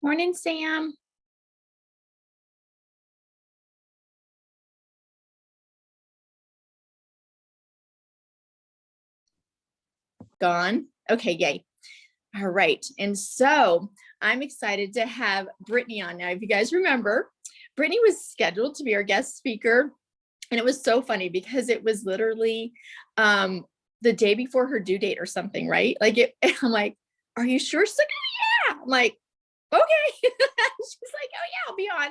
Morning, Sam. Gone. Okay, yay. All right. And so I'm excited to have Brittany on now. If you guys remember, Brittany was scheduled to be our guest speaker. And it was so funny because it was literally the day before her due date or something, right? I'm like, are you sure? She's like, oh, yeah. I'm like, okay. She's like, oh yeah, I'll be on.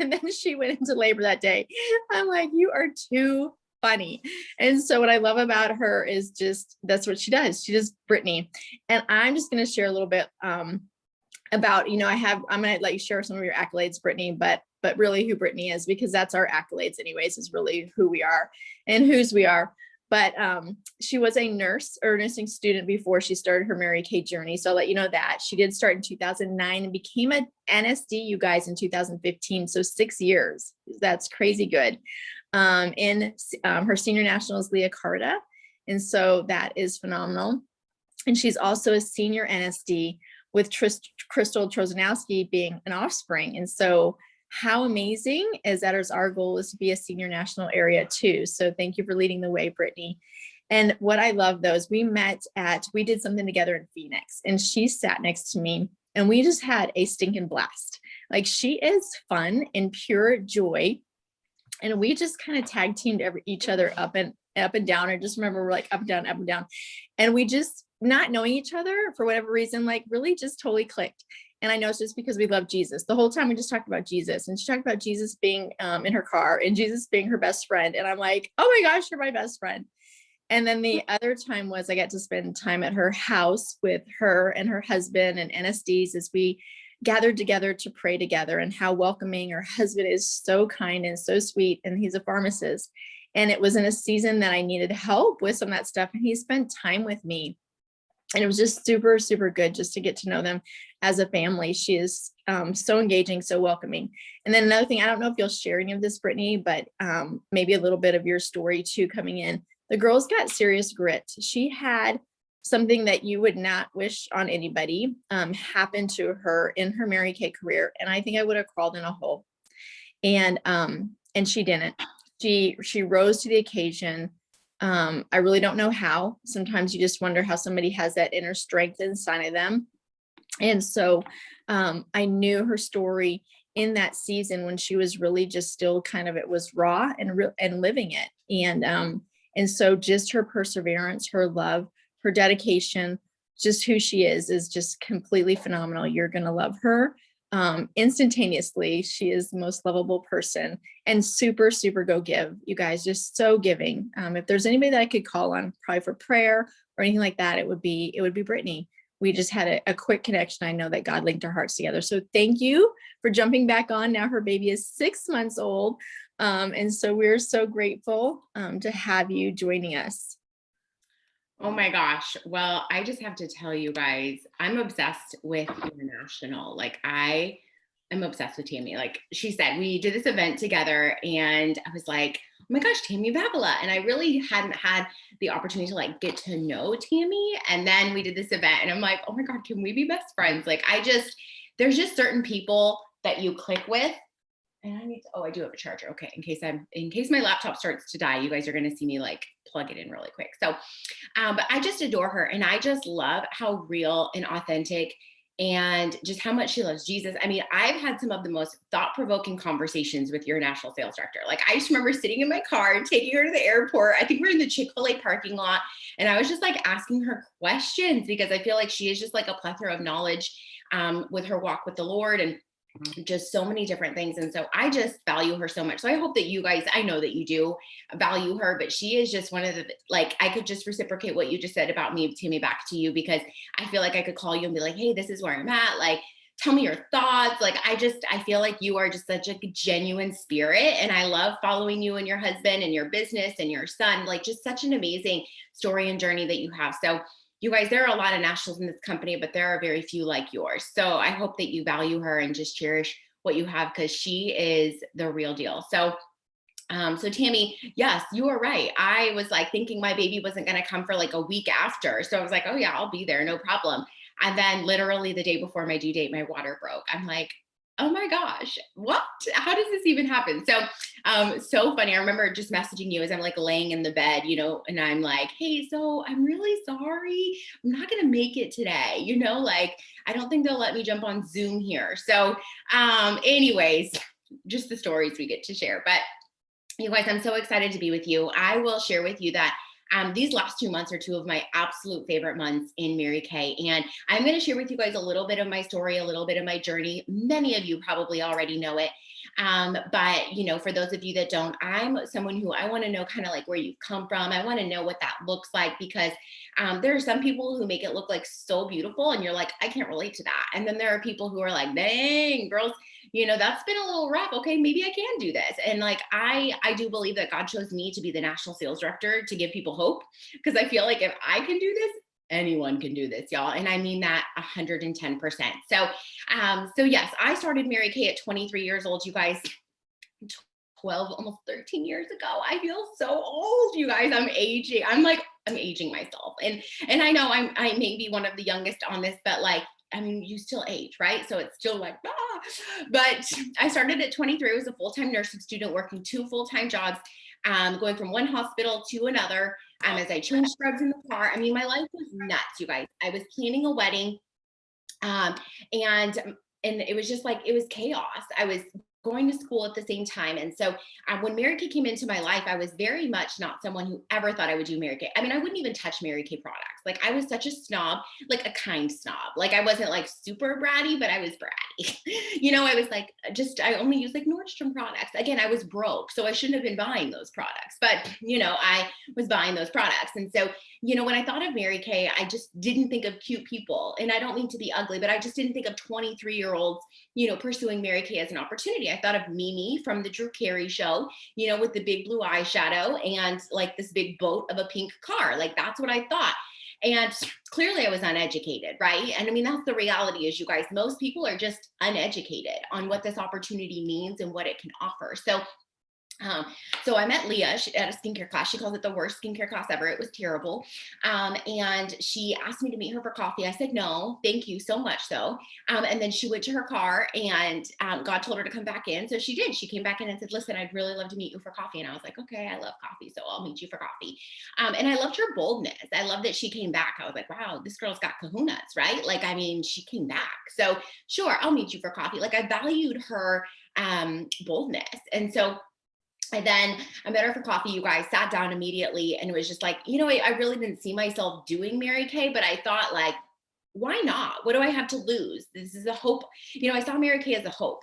And then she went into labor that day. I'm like, you are too funny. And so what I love about her is just that's what she does. She does Brittany. And I'm just going to share a little bit about, I'm going to let you share some of your accolades, Brittany, but really who Brittany is, because that's our accolades anyways, is really who we are and whose we are. But she was a nurse or nursing student before she started her Mary Kay journey. So I'll let you know that. She did start in 2009 and became an NSD, you guys, in 2015. So 6 years. That's crazy good. In her senior national is Leah Carta. And so that is phenomenal. And she's also a senior NSD with Crystal Trozanowski being an offspring. And so how amazing is that? Our goal is to be a senior national area too. So thank you for leading the way, Brittany. And what I love though is we did something together in Phoenix and she sat next to me and we just had a stinking blast. Like she is fun and pure joy. And we just kind of tag teamed each other up and down. I just remember we're like up and down, up and down. And we just not knowing each other for whatever reason, like really just totally clicked. And I know it's just because we love Jesus. The whole time we just talked about Jesus, and she talked about Jesus being in her car and Jesus being her best friend. And I'm like, oh my gosh, you're my best friend. And then the other time was I got to spend time at her house with her and her husband and NSDs as we gathered together to pray together, and how welcoming. Her husband is so kind and so sweet, and he's a pharmacist. And it was in a season that I needed help with some of that stuff. And he spent time with me. And it was just super, super good just to get to know them as a family. She is so engaging, so welcoming. And then another thing, I don't know if you'll share any of this, Brittany, but maybe a little bit of your story too coming in. The girl's got serious grit. She had something that you would not wish on anybody happen to her in her Mary Kay career. And I think I would have crawled in a hole. And she didn't. She rose to the occasion. I really don't know how. Sometimes you just wonder how somebody has that inner strength inside of them. And so I knew her story in that season when she was really just still kind of, it was raw and living it. And so just her perseverance, her love, her dedication, just who she is just completely phenomenal. You're going to love her instantaneously. She is the most lovable person and super, super go give. You guys, just so giving. If there's anybody that I could call on probably for prayer or anything like that, it would be Brittany. We just had a quick connection. I know that God linked our hearts together. So thank you for jumping back on. Now her baby is 6 months old. And so we're so grateful to have you joining us. Oh my gosh. Well, I just have to tell you guys, I'm obsessed with international. Like I am obsessed with Tammy. Like she said, we did this event together and I was like, oh my gosh, Tammy Vavala. And I really hadn't had the opportunity to like get to know Tammy. And then we did this event and I'm like, oh my God, can we be best friends? Like there's just certain people that you click with. And I do have a charger. Okay. In case my laptop starts to die, you guys are going to see me like plug it in really quick. So, but I just adore her. And I just love how real and authentic and just how much she loves Jesus. I mean, I've had some of the most thought-provoking conversations with your national sales director. Like I just remember sitting in my car and taking her to the airport. I think we're in the Chick-fil-A parking lot. And I was just like asking her questions because I feel like she is just like a plethora of knowledge with her walk with the Lord and just so many different things. And so I just value her so much. So I hope that you guys, I know that you do value her, but she is just one of the, like, I could just reciprocate what you just said about me, Tammy, back to you, because I feel like I could call you and be like, hey, this is where I'm at. Like, tell me your thoughts. Like, I feel like you are just such a genuine spirit. And I love following you and your husband and your business and your son, like just such an amazing story and journey that you have. So you guys, there are a lot of nationals in this company, but there are very few like yours. So I hope that you value her and just cherish what you have because she is the real deal. So Tammy, yes, you are right. I was like thinking my baby wasn't going to come for like a week after. So I was like, oh yeah, I'll be there. No problem. And then literally the day before my due date, my water broke. I'm like, oh my gosh, what? How does this even happen? So funny. I remember just messaging you as I'm like laying in the bed, and I'm like, hey, so I'm really sorry. I'm not going to make it today. Like, I don't think they'll let me jump on Zoom here. So, anyways, just the stories we get to share. But you guys, I'm so excited to be with you. I will share with you that these last 2 months are two of my absolute favorite months in Mary Kay. And I'm going to share with you guys a little bit of my story, a little bit of my journey. Many of you probably already know it. But for those of you that don't, I'm someone who I want to know kind of like where you've come from. I want to know what that looks like, because there are some people who make it look like so beautiful and you're like, I can't relate to that. And then there are people who are like, dang, girls, that's been a little rough. Okay, maybe I can do this. And like, I do believe that God chose me to be the national sales director to give people hope, because I feel like if I can do this, anyone can do this, y'all. And I mean that 110%. So yes, I started Mary Kay at 23 years old, you guys. 12, almost 13 years ago. I feel so old, you guys. I'm aging. I'm aging myself. And I know I may be one of the youngest on this, but like, I mean, you still age, right? So it's still like, But I started at 23. I was a full-time nursing student working 2 full-time jobs, going from one hospital to another. As I changed scrubs in the car. I mean, my life was nuts, you guys. I was planning a wedding, and it was just like, it was chaos. I was going to school at the same time. And so when Mary Kay came into my life, I was very much not someone who ever thought I would do Mary Kay. I mean, I wouldn't even touch Mary Kay products. Like, I was such a snob, like a kind snob. Like, I wasn't like super bratty, but I was bratty. I was like, I only use like Nordstrom products. Again, I was broke, so I shouldn't have been buying those products, but I was buying those products. And so, when I thought of Mary Kay, I just didn't think of cute people. And I don't mean to be ugly, but I just didn't think of 23-year-olds, pursuing Mary Kay as an opportunity. I thought of Mimi from the Drew Carey show, with the big blue eyeshadow and like this big boat of a pink car. Like, that's what I thought. And clearly I was uneducated, right? And I mean, that's the reality, is, you guys, most people are just uneducated on what this opportunity means and what it can offer. So I met Leah at a skincare class. She calls it the worst skincare class ever. It was terrible. And she asked me to meet her for coffee. I said, no, thank you so much though. And then she went to her car, and God told her to come back in. So she did. She came back in and said, listen, I'd really love to meet you for coffee. And I was like, okay, I love coffee, so I'll meet you for coffee. And I loved her boldness. I love that she came back. I was like, wow, this girl's got kahunas, right? Like, I mean, she came back. So sure, I'll meet you for coffee. Like, I valued her boldness. And so I met her for coffee, you guys, sat down immediately, and it was just like, I really didn't see myself doing Mary Kay, but I thought, like, why not? What do I have to lose? This is a hope. I saw Mary Kay as a hope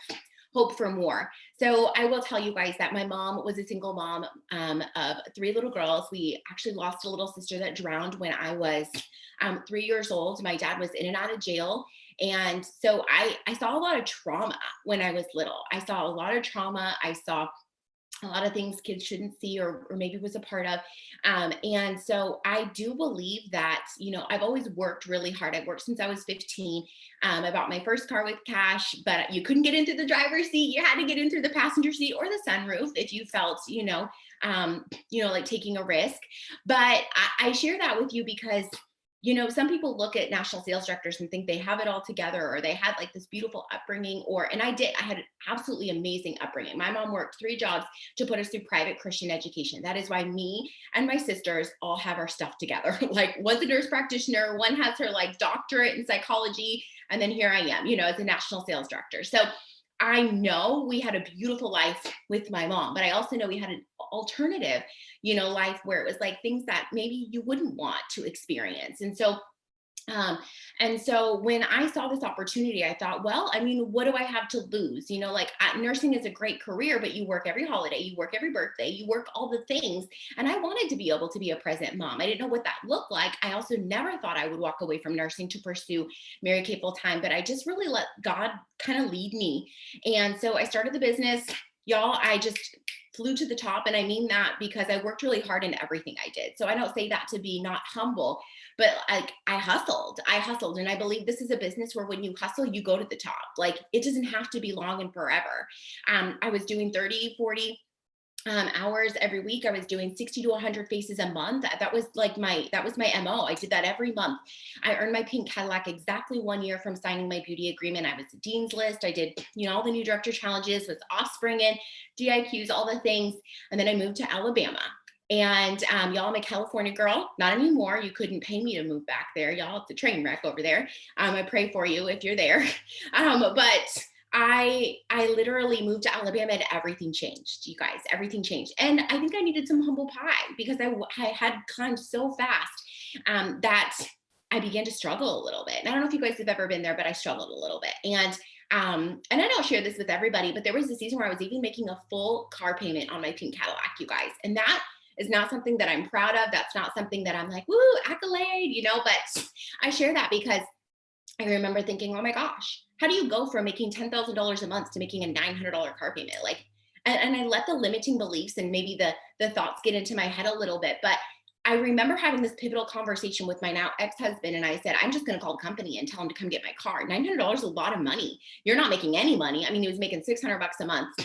for more. So I will tell you guys that my mom was a single mom of 3 little girls. We actually lost a little sister that drowned when I was 3 years old. My dad was in and out of jail. And so I saw a lot of trauma when I was little. I saw a lot of trauma. I saw a lot of things kids shouldn't see, or maybe was a part of. And so I do believe that, I've always worked really hard. I've worked since I was 15. I bought my first car with cash, but you couldn't get into the driver's seat. You had to get in through the passenger seat or the sunroof if you felt, like taking a risk. But I share that with you because some people look at national sales directors and think they have it all together, or they had like this beautiful upbringing, and I had an absolutely amazing upbringing. My mom worked 3 jobs to put us through private Christian education. That is why me and my sisters all have our stuff together. Like, one's a nurse practitioner, one has her like doctorate in psychology, and then here I am, as a national sales director. So I know we had a beautiful life with my mom, but I also know we had an alternative, life where it was like things that maybe you wouldn't want to experience. And so when I saw this opportunity, I thought, well, I mean, what do I have to lose? Nursing is a great career, but you work every holiday, you work every birthday, you work all the things. And I wanted to be able to be a present mom. I didn't know what that looked like. I also never thought I would walk away from nursing to pursue Mary Kay full time, but I just really let God kind of lead me. And so I started the business. Y'all, I just flew to the top. And I mean that because I worked really hard in everything I did. So I don't say that to be not humble, but like I hustled. And I believe this is a business where when you hustle, you go to the top. Like, it doesn't have to be long and forever. I was doing 30, 40 hours every week. I was doing 60 to 100 faces a month. That was like that was my MO. I did that every month. I earned my pink Cadillac exactly 1 year from signing my beauty agreement. I was a dean's list. I did, all the new director challenges with Offspring and DIQs, all the things. And then I moved to Alabama. And y'all, I'm a California girl, not anymore. You couldn't pay me to move back there. Y'all, it's a train wreck over there. I pray for you if you're there. But I literally moved to Alabama and everything changed, you guys, everything changed. And I think I needed some humble pie because I had climbed so fast that I began to struggle a little bit. And I don't know if you guys have ever been there, but I struggled a little bit. And I don't share this with everybody, but there was a season where I was even making a full car payment on my pink Cadillac, you guys. And that is not something that I'm proud of. That's not something that I'm like, woo, accolade, but I share that because I remember thinking, oh my gosh, how do you go from making $10,000 a month to making a $900 car payment? And I let the limiting beliefs and maybe the thoughts get into my head a little bit. But I remember having this pivotal conversation with my now ex-husband. And I said, I'm just going to call the company and tell him to come get my car. $900 is a lot of money. You're not making any money. I mean, he was making $600 a month.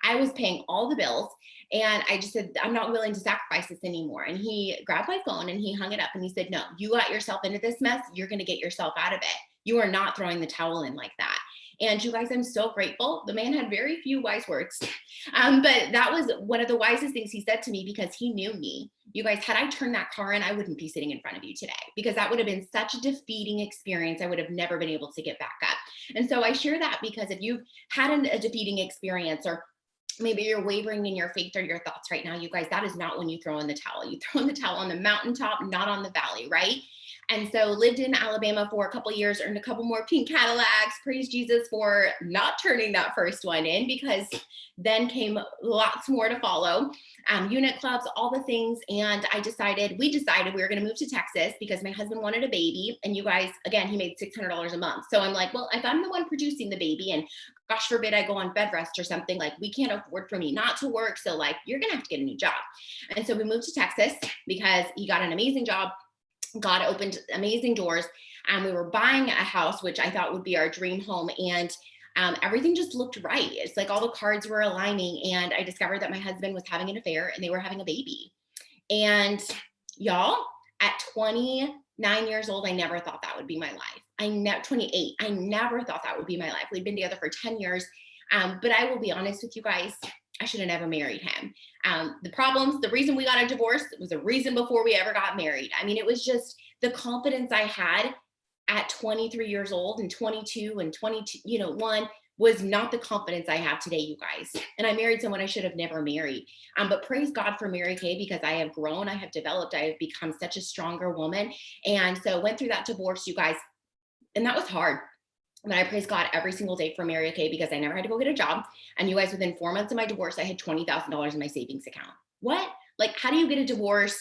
I was paying all the bills. And I just said, I'm not willing to sacrifice this anymore. And he grabbed my phone and he hung it up and he said, no, you got yourself into this mess. You're going to get yourself out of it. You are not throwing the towel in like that. And you guys, I'm so grateful. The man had very few wise words, but that was one of the wisest things he said to me because he knew me. You guys, had I turned that car in, I wouldn't be sitting in front of you today because that would have been such a defeating experience. I would have never been able to get back up. And so I share that because if you've had a defeating experience or maybe you're wavering in your faith or your thoughts right now, you guys, that is not when you throw in the towel. You throw in the towel on the mountaintop, not on the valley, right? And so lived in Alabama for a couple of years, earned a couple more pink Cadillacs. Praise Jesus for not turning that first one in because then came lots more to follow. Unit clubs, all the things. And we decided we were going to move to Texas because my husband wanted a baby. And you guys, again, he made $600 a month. So I'm like, well, if I'm the one producing the baby and gosh forbid I go on bed rest or something, like we can't afford for me not to work. So like, you're going to have to get a new job. And so we moved to Texas because he got an amazing job. God opened amazing doors. And we were buying a house, which I thought would be our dream home. And everything just looked right. It's like all the cards were aligning. And I discovered that my husband was having an affair and they were having a baby. And y'all, at 29 years old, I never thought that would be my life. 28, I never thought that would be my life. We'd been together for 10 years. But I will be honest with you guys, I should have never married him. The reason we got a divorce was a reason before we ever got married. I mean, it was just the confidence I had at 23 years old and 22 and 22, one was not the confidence I have today, you guys. And I married someone I should have never married. But praise God for Mary Kay because I have grown, I have developed, I have become such a stronger woman. And so went through that divorce, you guys, and that was hard. But I praise God every single day for Mary Kay because I never had to go get a job. And you guys, within 4 months of my divorce, I had $20,000 in my savings account. What? Like, how do you get a divorce,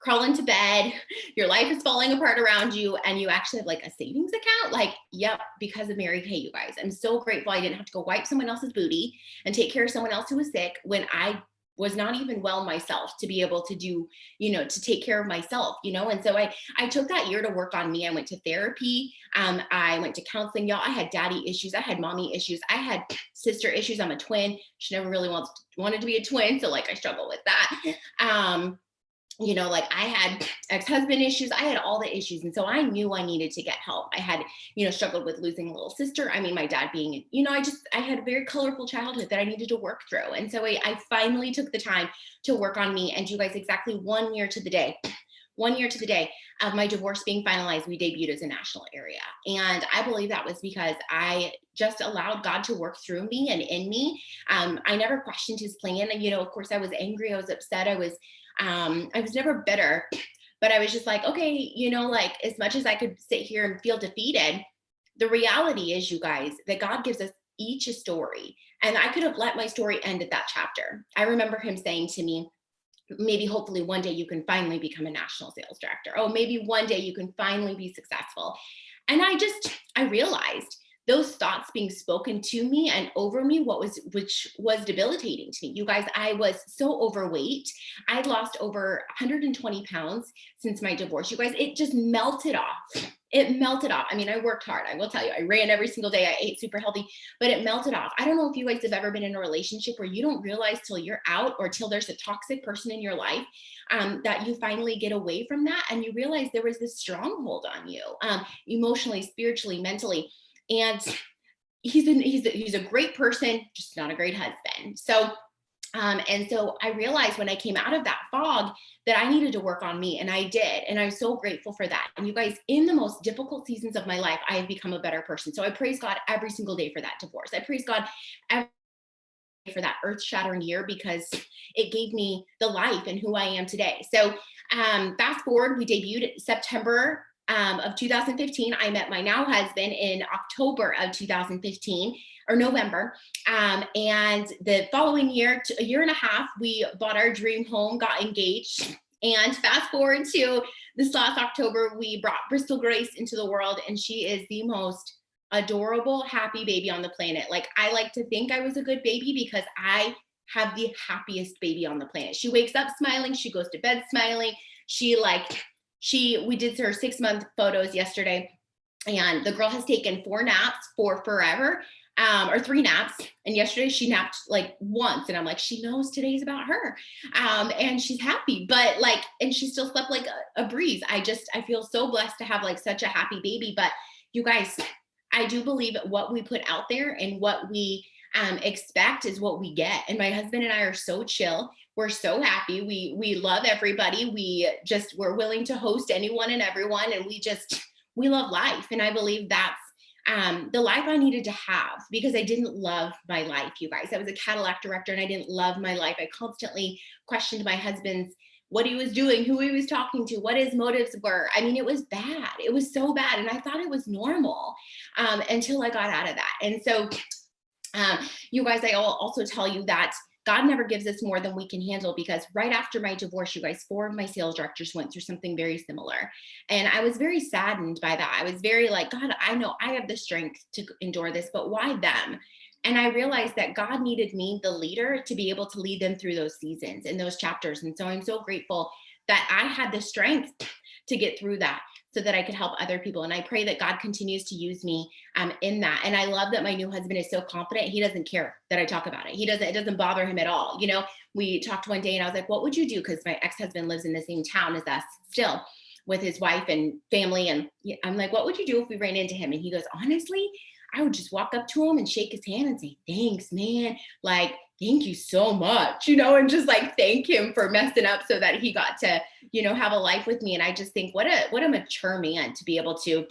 crawl into bed, your life is falling apart around you, and you actually have like a savings account? Like, yep, because of Mary Kay, you guys. I'm so grateful I didn't have to go wipe someone else's booty and take care of someone else who was sick when I was not even well myself to be able to do, to take care of myself, And so I took that year to work on me. I went to therapy. I went to counseling. Y'all, I had daddy issues. I had mommy issues. I had sister issues. I'm a twin. She never really wanted to be a twin. So like, I struggle with that. Like I had ex-husband issues. I had all the issues. And so I knew I needed to get help. I had, struggled with losing a little sister. I mean, my dad being, I had a very colorful childhood that I needed to work through. And so I finally took the time to work on me. And you guys, exactly 1 year to the day of my divorce being finalized, we debuted as a national area. And I believe that was because I just allowed God to work through me and in me. I never questioned his plan. And, of course I was angry. I was upset. I was never bitter, but I was just like, okay, like as much as I could sit here and feel defeated, the reality is, you guys, that God gives us each a story. And I could have let my story end at that chapter. I remember him saying to me, maybe hopefully one day you can finally become a national sales director. Oh, maybe one day you can finally be successful. And I realized those thoughts being spoken to me and over me, which was debilitating to me. You guys, I was so overweight. I'd lost over 120 pounds since my divorce. You guys, it just melted off. it melted off. I mean, I worked hard. I will tell you, I ran every single day. I ate super healthy, but it melted off. I don't know if you guys have ever been in a relationship where you don't realize till you're out or till there's a toxic person in your life that you finally get away from that. And you realize there was this stronghold on you, emotionally, spiritually, mentally. And he's a great person, just not a great husband. So and so I realized when I came out of that fog that I needed to work on me, and I did. And I'm so grateful for that. And you guys, in the most difficult seasons of my life, I have become a better person. So I praise God every single day for that divorce. I praise God every day for that earth-shattering year, because it gave me the life and who I am today. So fast forward, we debuted September of 2015. I met my now husband in October of 2015 or November. And the following year, a year and a half, we bought our dream home, got engaged. And fast forward to this last October, we brought Bristol Grace into the world, and she is the most adorable, happy baby on the planet. Like, I like to think I was a good baby because I have the happiest baby on the planet. She wakes up smiling. She goes to bed smiling. We did her 6-month photos yesterday, and the girl has taken 4 naps for forever, or 3 naps. And yesterday she napped like once, and I'm like, she knows today's about her. And she's happy, but like, and she still slept like a breeze. I feel so blessed to have like such a happy baby. But you guys, I do believe what we put out there and what we expect is what we get. And my husband and I are so chill. We're so happy. We love everybody. We're willing to host anyone and everyone. And we love life. And I believe that's the life I needed to have, because I didn't love my life, you guys. I was a Cadillac director and I didn't love my life. I constantly questioned my husband's, what he was doing, who he was talking to, what his motives were. I mean, it was bad. It was so bad. And I thought it was normal until I got out of that. And so you guys, I'll also tell you that God never gives us more than we can handle, because right after my divorce, you guys, 4 of my sales directors went through something very similar. And I was very saddened by that. I was very like, God, I know I have the strength to endure this, but why them? And I realized that God needed me, the leader, to be able to lead them through those seasons and those chapters. And so I'm so grateful that I had the strength to get through that, so that I could help other people. And I pray that God continues to use me in that. And I love that my new husband is so confident. He doesn't care that I talk about it. It doesn't bother him at all. You know, we talked one day and I was like, what would you do? Because my ex-husband lives in the same town as us still, with his wife and family. And I'm like, what would you do if we ran into him? And he goes, honestly, I would just walk up to him and shake his hand and say, thanks, man. Like, thank you so much, and just like thank him for messing up so that he got to, have a life with me. And I just think what a mature man to be able to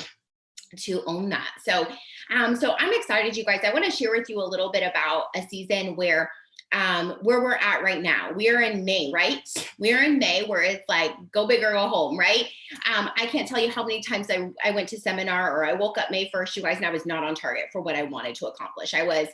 own that. So I'm excited, you guys. I want to share with you a little bit about a season where we're at right now. We are in May, right? We're in May, where it's like, go big or go home, right? I can't tell you how many times I went to seminar, or I woke up May 1st, you guys, and I was not on target for what I wanted to accomplish. I was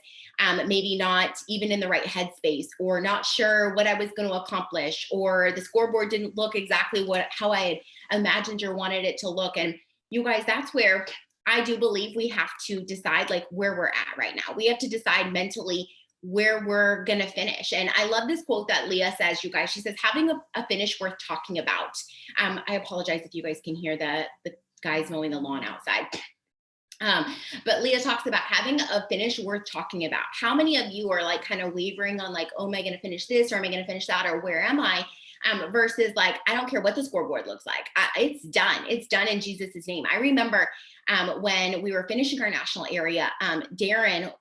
maybe not even in the right headspace, or not sure what I was going to accomplish, or the scoreboard didn't look exactly how I had imagined or wanted it to look. And you guys, that's where I do believe we have to decide like where we're at right now. We have to decide mentally where we're going to finish. And I love this quote that Leah says, you guys. She says, having a finish worth talking about. I apologize if you guys can hear the guys mowing the lawn outside. But Leah talks about having a finish worth talking about. How many of you are like kind of wavering on like, oh, am I going to finish this, or am I going to finish that, or where am I? Versus like, I don't care what the scoreboard looks like. It's done. It's done in Jesus' name. I remember when we were finishing our national area, Daryl.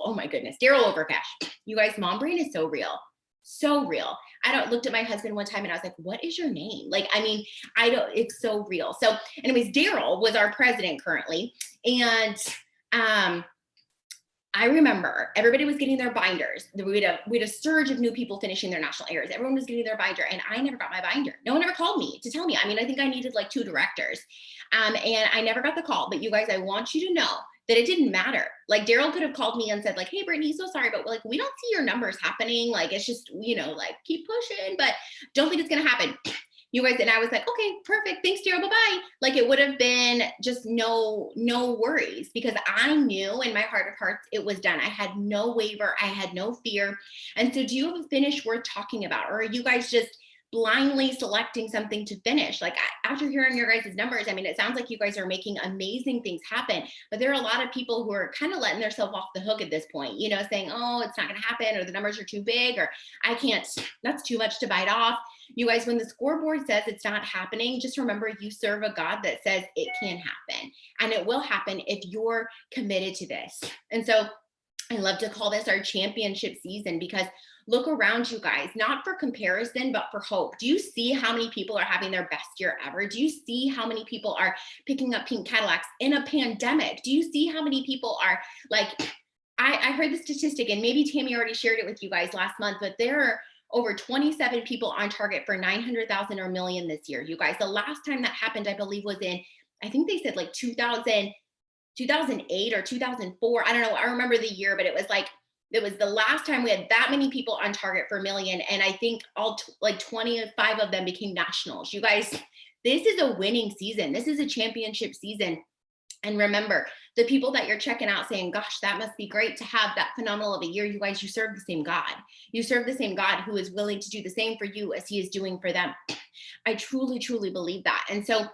Oh my goodness. Daryl Overcash. You guys, mom brain is so real. So real. Looked at my husband one time and I was like, what is your name? Like, I mean, it's so real. So anyways, Daryl was our president currently. And, I remember everybody was getting their binders. We had a surge of new people finishing their national areas. Everyone was getting their binder, and I never got my binder. No one ever called me to tell me. I mean, I think I needed like 2 directors, and I never got the call. But you guys, I want you to know that it didn't matter. Like, Daryl could have called me and said like, hey, Brittany, so sorry, but like, we don't see your numbers happening. Like, it's just, like, keep pushing, but don't think it's going to happen. You guys, and I was like, okay, perfect. Thanks, Daryl. Bye-bye. Like, it would have been just no worries, because I knew in my heart of hearts, it was done. I had no waiver. I had no fear. And so do you have a finish worth talking about? Or are you guys just blindly selecting something to finish. Like after hearing your guys' numbers, I mean, it sounds like you guys are making amazing things happen, but there are a lot of people who are kind of letting themselves off the hook at this point, you know, saying, oh, it's not going to happen, or the numbers are too big, or I can't, that's too much to bite off. You guys, when the scoreboard says it's not happening, just remember you serve a God that says it can happen, and it will happen if you're committed to this. And so I love to call this our championship season, because look around you guys, not for comparison, but for hope. Do you see how many people are having their best year ever? Do you see how many people are picking up pink Cadillacs in a pandemic? Do you see how many people are like, I heard the statistic, and maybe Tammy already shared it with you guys last month, but there are over 27 people on target for 900,000 or million this year. You guys, the last time that happened, I believe, was in, I think they said like 2008 or 2004. I don't know. I remember the year, but it was the last time we had that many people on target for a million. And I think like 25 of them became nationals. You guys, this is a winning season. This is a championship season. And remember, the people that you're checking out saying, gosh, that must be great to have that phenomenal of a year. You guys, you serve the same God. You serve the same God who is willing to do the same for you as he is doing for them. I truly, truly believe that. And so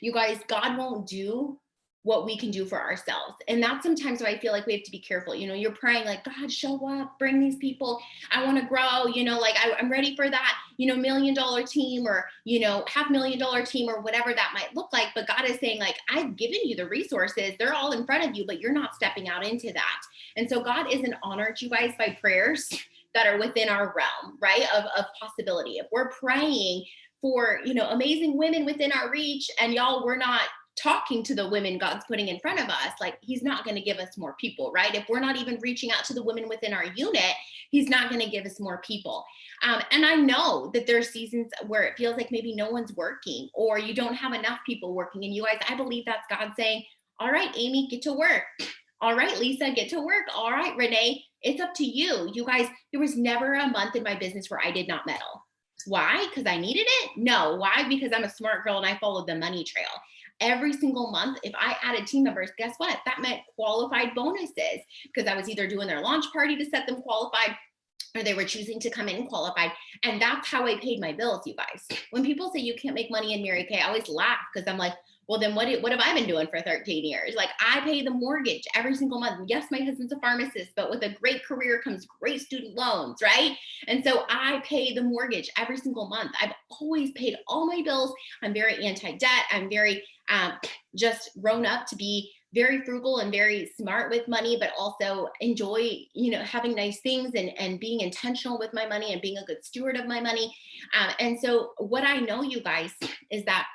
you guys, God won't do what we can do for ourselves. And that's sometimes why I feel like we have to be careful. You know, you're praying like, God, show up, bring these people. I want to grow, you know, like I'm ready for that, you know, $1 million team, or, you know, $500,000 team, or whatever that might look like. But God is saying, like, I've given you the resources. They're all in front of you, but you're not stepping out into that. And so God isn't honored, you guys, by prayers that are within our realm, right? Of possibility. If we're praying for, you know, amazing women within our reach, and y'all, we're not talking to the women God's putting in front of us, like he's not going to give us more people, right? If we're not even reaching out to the women within our unit, he's not going to give us more people. And I know that there's seasons where it feels like maybe no one's working, or you don't have enough people working. And you guys, I believe that's God saying, all right, Amy, get to work. All right, Lisa, get to work. All right, Renee, it's up to you. You guys, there was never a month in my business where I did not meddle. Why? Because I needed it? No. Why? Because I'm a smart girl and I followed the money trail. Every single month, if I added team members, guess what? That meant qualified bonuses, because I was either doing their launch party to set them qualified, or they were choosing to come in qualified. And that's how I paid my bills, you guys. When people say you can't make money in Mary Kay, I always laugh, because I'm like, well, then what have I been doing for 13 years? Like, I pay the mortgage every single month. Yes, my husband's a pharmacist, but with a great career comes great student loans, right? And so I pay the mortgage every single month. I've always paid all my bills. I'm very anti-debt. I'm very just grown up to be very frugal and very smart with money, but also enjoy, you know, having nice things and being intentional with my money and being a good steward of my money. And so what I know, you guys, is that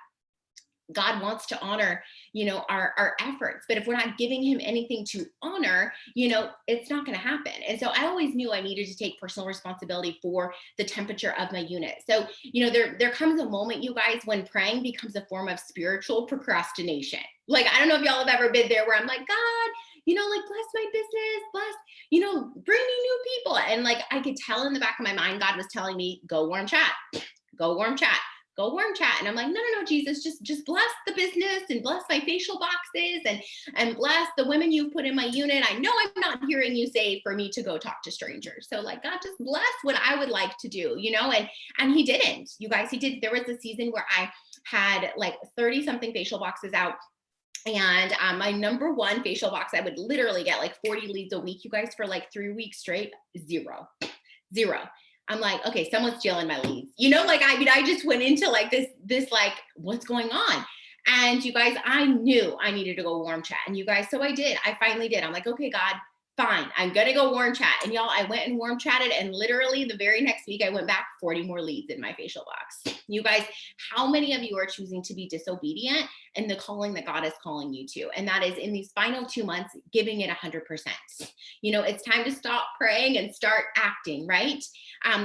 God wants to honor, you know, our efforts, but if we're not giving him anything to honor, you know, it's not going to happen. And so I always knew I needed to take personal responsibility for the temperature of my unit. So, you know, there comes a moment, you guys, when praying becomes a form of spiritual procrastination. Like, I don't know if y'all have ever been there, where I'm like, God, you know, like, bless my business, bless, you know, bring me new people. And like, I could tell in the back of my mind, God was telling me, go warm chat, go warm chat. Go warm chat. And I'm like, no, Jesus, just bless the business and bless my facial boxes and bless the women you've put in my unit. I know I'm not hearing you say for me to go talk to strangers. So like, God, just bless what I would like to do, you know? And he didn't, you guys, he did. There was a season where I had like 30 something facial boxes out. And my number one facial box, I would literally get like 40 leads a week, you guys, for like 3 weeks straight, zero. I'm like, okay, someone's stealing my leads. You know, like, I mean, I just went into like this, like, what's going on? And you guys, I knew I needed to go warm chat. And you guys, so I did. I finally did. I'm like, okay, God, fine. I'm going to go warm chat. And y'all, I went and warm chatted. And literally the very next week, I went back 40 more leads in my facial box. You guys, how many of you are choosing to be disobedient in the calling that God is calling you to? And that is in these final 2 months, giving it 100%. You know, it's time to stop praying and start acting, right?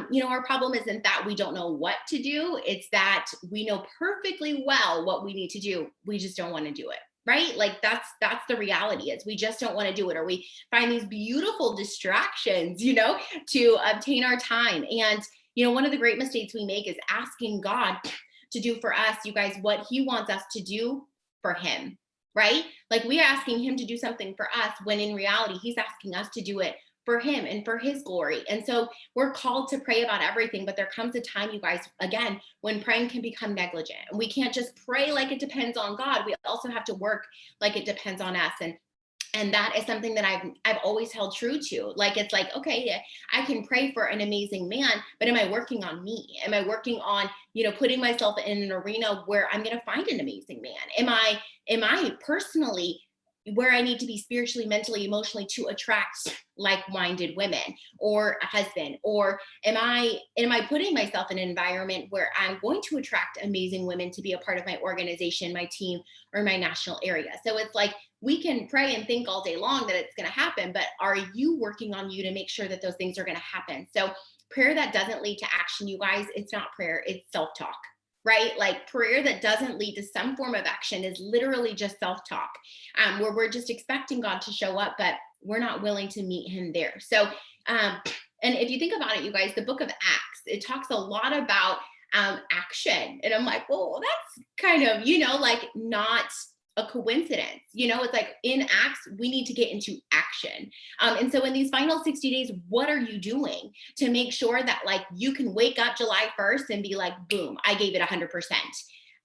You know, our problem isn't that we don't know what to do. It's that we know perfectly well what we need to do. We just don't want to do it. Right? Like that's the reality, is we just don't want to do it, or we find these beautiful distractions, you know, to obtain our time. And, you know, one of the great mistakes we make is asking God to do for us, you guys, what he wants us to do for him, right? Like, we're asking him to do something for us when in reality, he's asking us to do it for him and for his glory. And so we're called to pray about everything, but there comes a time, you guys, again, when praying can become negligent. And we can't just pray like it depends on God. We also have to work like it depends on us. And that is something that I've always held true to. Like, it's like, okay, I can pray for an amazing man, but am I working on me? Am I working on, putting myself in an arena where I'm going to find an amazing man? Am I personally where I need to be spiritually, mentally, emotionally to attract like-minded women or a husband? Or am I putting myself in an environment where I'm going to attract amazing women to be a part of my organization, my team, or my national area? So it's like, we can pray and think all day long that it's going to happen, but are you working on you to make sure that those things are going to happen? So prayer that doesn't lead to action, you guys, it's not prayer, it's self-talk. Right? Like, prayer that doesn't lead to some form of action is literally just self-talk, where we're just expecting God to show up, but we're not willing to meet him there. So, and if you think about it, you guys, the book of Acts, it talks a lot about action. And I'm like, well, that's kind of, like, not a coincidence. It's like, in Acts, we need to get into action. And so in these final 60 days, what are you doing to make sure that, like, you can wake up July 1st and be like, boom, I gave it 100%.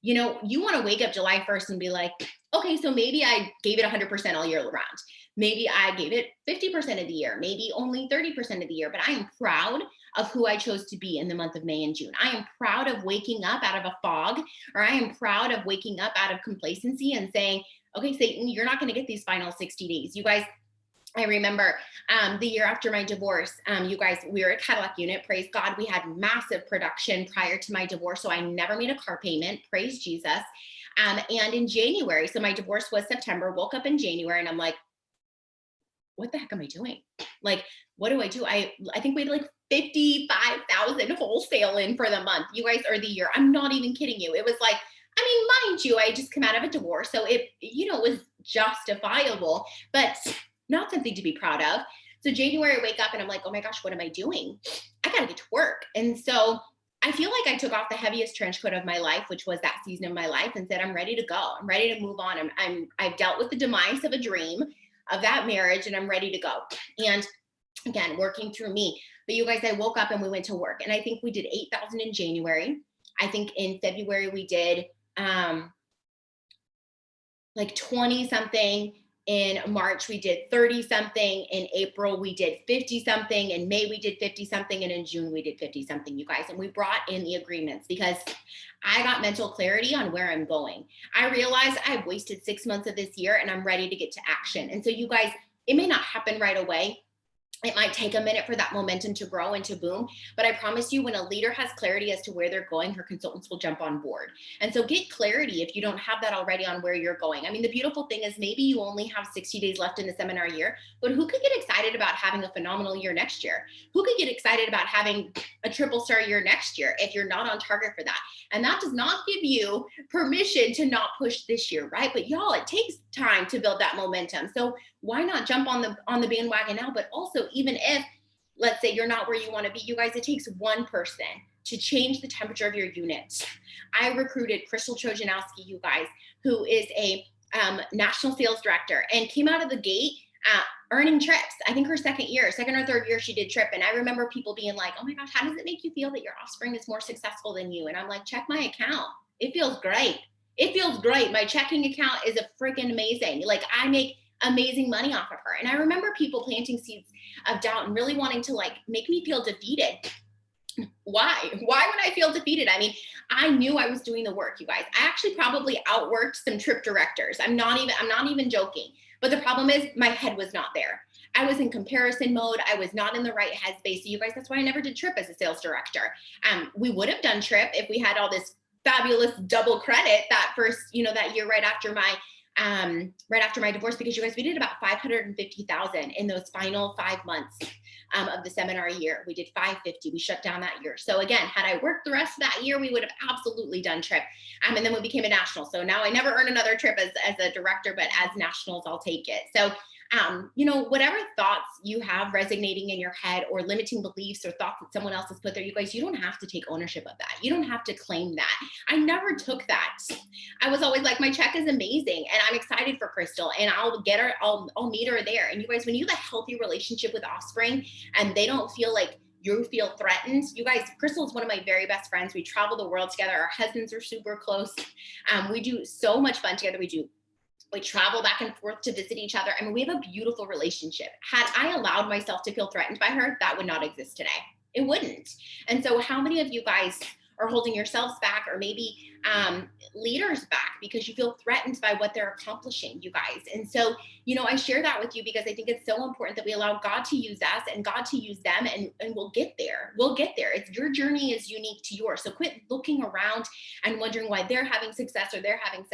You want to wake up July 1st and be like, okay, so maybe I gave it 100% all year round. Maybe I gave it 50% of the year, maybe only 30% of the year, but I am proud of who I chose to be in the month of May and June. I am proud of waking up out of a fog, or I am proud of waking up out of complacency and saying, okay, Satan, you're not going to get these final 60 days. You guys, I remember the year after my divorce, you guys, we were a Cadillac unit. Praise God. We had massive production prior to my divorce, so I never made a car payment. Praise Jesus. And in January, so my divorce was September, woke up in January, and I'm like, what the heck am I doing? Like, what do I do? I think we had like 55,000 wholesale in for the month, you guys, or the year. I'm not even kidding you. It was like, mind you, I just come out of a divorce, so it, was justifiable, but not something to be proud of. So January, I wake up and I'm like, oh my gosh, what am I doing? I got to get to work. And so I feel like I took off the heaviest trench coat of my life, which was that season of my life, and said, I'm ready to go. I'm ready to move on. I've dealt with the demise of a dream, of that marriage, and I'm ready to go. And again, working through me. But you guys, I woke up and we went to work, and I think we did 8,000 in January. I think in February we did like 20 something. In March, we did 30 something. In April, we did 50 something. In May, we did 50 something. And in June, we did 50 something, you guys. And we brought in the agreements because I got mental clarity on where I'm going. I realized I've wasted 6 months of this year and I'm ready to get to action. And so you guys, it may not happen right away. It might take a minute for that momentum to grow and to boom, but I promise you, when a leader has clarity as to where they're going, her consultants will jump on board. And so get clarity if you don't have that already on where you're going. I mean, the beautiful thing is maybe you only have 60 days left in the seminar year, but who could get excited about having a phenomenal year next year? Who could get excited about having a triple star year next year if you're not on target for that? And that does not give you permission to not push this year, right? But y'all, it takes time to build that momentum. So why not jump on the bandwagon now? But also, even if, let's say, you're not where you want to be, you guys, it takes one person to change the temperature of your unit. I recruited Crystal Trojanowski, you guys, who is a national sales director, and came out of the gate earning trips. I think her second or third year, she did trip. And I remember people being like, oh my gosh, how does it make you feel that your offspring is more successful than you? And I'm like, check my account. It feels great. It feels great. My checking account is a freaking amazing. Like, I make amazing money off of her. And I remember people planting seeds of doubt and really wanting to, like, make me feel defeated. Why would I feel defeated? I mean, I knew I was doing the work, you guys. I actually probably outworked some trip directors. I'm not even joking. But the problem is my head was not there. I was in comparison mode. I was not in the right headspace. So you guys, that's why I never did trip as a sales director. We would have done trip if we had all this fabulous double credit that first, that year right after my divorce, because you guys, we did about 550,000 in those final 5 months of the seminar year. We did 550. We shut down that year. So again, had I worked the rest of that year, we would have absolutely done trip. And then we became a national. So now I never earn another trip as a director, but as nationals, I'll take it. So whatever thoughts you have resonating in your head or limiting beliefs or thoughts that someone else has put there, you guys, you don't have to take ownership of that. You don't have to claim that. I never took that. I was always like, my check is amazing and I'm excited for Crystal and I'll get her, I'll meet her there. And you guys, when you have a healthy relationship with offspring and they don't feel like you feel threatened. You guys, Crystal is one of my very best friends. We travel the world together. Our husbands are super close. We do so much fun together. We travel back and forth to visit each other. I mean, we have a beautiful relationship. Had I allowed myself to feel threatened by her, that would not exist today. It wouldn't. And so how many of you guys are holding yourselves back or maybe leaders back because you feel threatened by what they're accomplishing, you guys? And so, I share that with you because I think it's so important that we allow God to use us and God to use them and we'll get there. We'll get there. It's your journey is unique to yours. So quit looking around and wondering why they're having success or they're having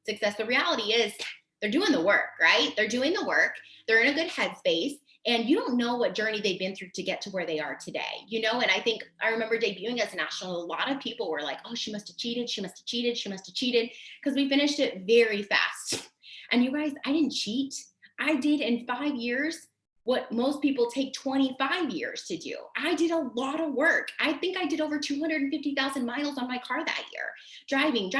success. The reality is they're doing the work, right? They're doing the work. They're in a good headspace. And you don't know what journey they've been through to get to where they are today, and I remember debuting as a national, a lot of people were like, oh, she must have cheated. She must have cheated. She must have cheated because we finished it very fast. And you guys, I didn't cheat. I did in 5 years what most people take 25 years to do. I did a lot of work. I think I did over 250,000 miles on my car that year, driving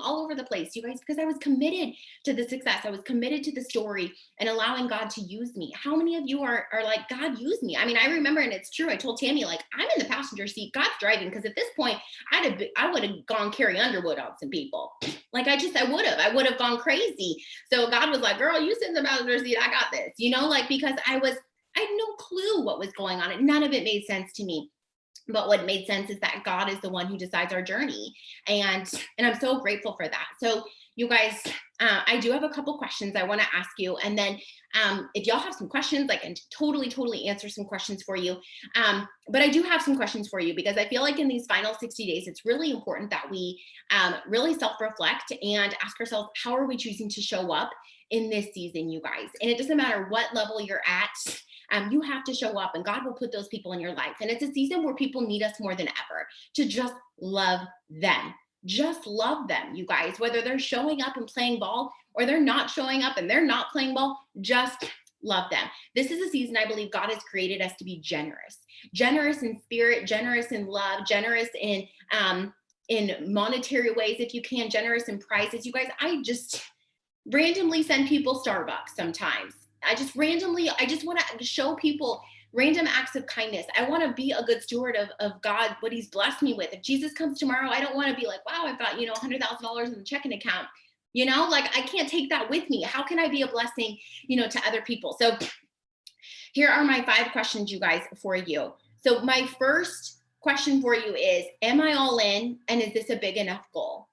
all over the place, you guys, because I was committed to the success. I was committed to the story and allowing God to use me. How many of you are like, God, use me? I mean, I remember, and it's true, I told Tammy, like, I'm in the passenger seat, God's driving, because at this point, I would have gone Carrie Underwood on some people. Like, I would have gone crazy. So God was like, girl, you sit in the passenger seat, I got this, because I had no clue what was going on. And none of it made sense to me. But what made sense is that God is the one who decides our journey. And I'm so grateful for that. So you guys, I do have a couple questions I want to ask you. And then if y'all have some questions, I can totally answer some questions for you. But I do have some questions for you because I feel like in these final 60 days, it's really important that we really self-reflect and ask ourselves, how are we choosing to show up in this season, you guys? And it doesn't matter what level you're at. You have to show up and God will put those people in your life. And it's a season where people need us more than ever to just love them. Just love them, you guys, whether they're showing up and playing ball or they're not showing up and they're not playing ball, just love them. This is a season I believe God has created us to be generous in spirit, generous in love, generous in monetary ways, if you can, generous in prizes. You guys, I just randomly send people Starbucks sometimes. I just want to show people random acts of kindness. I want to be a good steward of God, what he's blessed me with. If Jesus comes tomorrow, I don't want to be like, wow, I've got, $100,000 in the checking account, I can't take that with me. How can I be a blessing, to other people? So here are my 5 questions, you guys, for you. So my first question for you is, am I all in? And is this a big enough goal?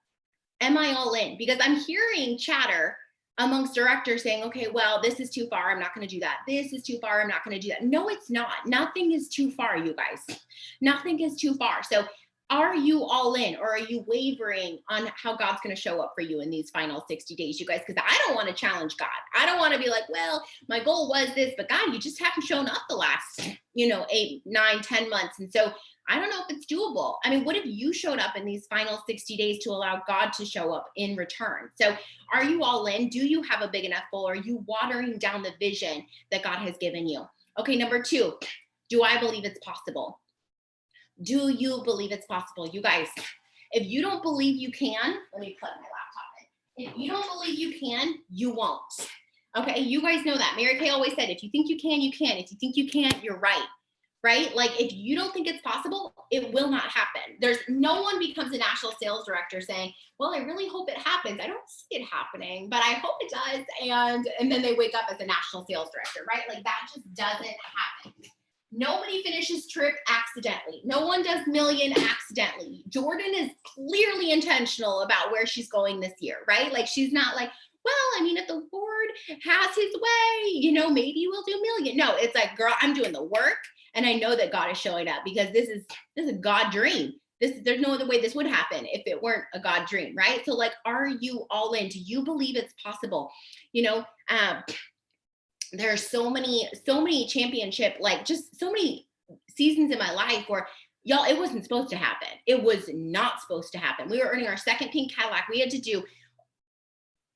Am I all in? Because I'm hearing chatter amongst directors saying, okay, well, this is too far, I'm not going to do that. This is too far, I'm not going to do that. No, it's not. Nothing is too far, you guys. Nothing is too far. So are you all in, or are you wavering on how God's going to show up for you in these final 60 days, you guys? Because I don't want to challenge God. I don't want to be like, well, my goal was this, but God, you just haven't shown up the last, 8, 9, 10 months. And so I don't know if it's doable. I mean, what if you showed up in these final 60 days to allow God to show up in return? So are you all in? Do you have a big enough goal? Are you watering down the vision that God has given you? Okay, number 2, do I believe it's possible? Do you believe it's possible? You guys, if you don't believe you can, let me plug my laptop in. If you don't believe you can, you won't. Okay, you guys know that. Mary Kay always said, if you think you can, you can. If you think you can't, you're right. Right? Like, if you don't think it's possible, it will not happen. There's no one becomes a national sales director saying, well, I really hope it happens. I don't see it happening, but I hope it does. And then they wake up as a national sales director, right? Like, that just doesn't happen. Nobody finishes trip accidentally. No one does million accidentally. Jordan is clearly intentional about where she's going this year, right? Like, she's not like, well, I mean, if the Lord has his way, maybe we'll do million. No, it's like, girl, I'm doing the work. And I know that God is showing up because this is a God dream. There's no other way this would happen if it weren't a God dream, right? So, like, are you all in? Do you believe it's possible? There are so many championship, like, just so many seasons in my life where, y'all, it wasn't supposed to happen. It was not supposed to happen. We were earning our second pink Cadillac. We had to do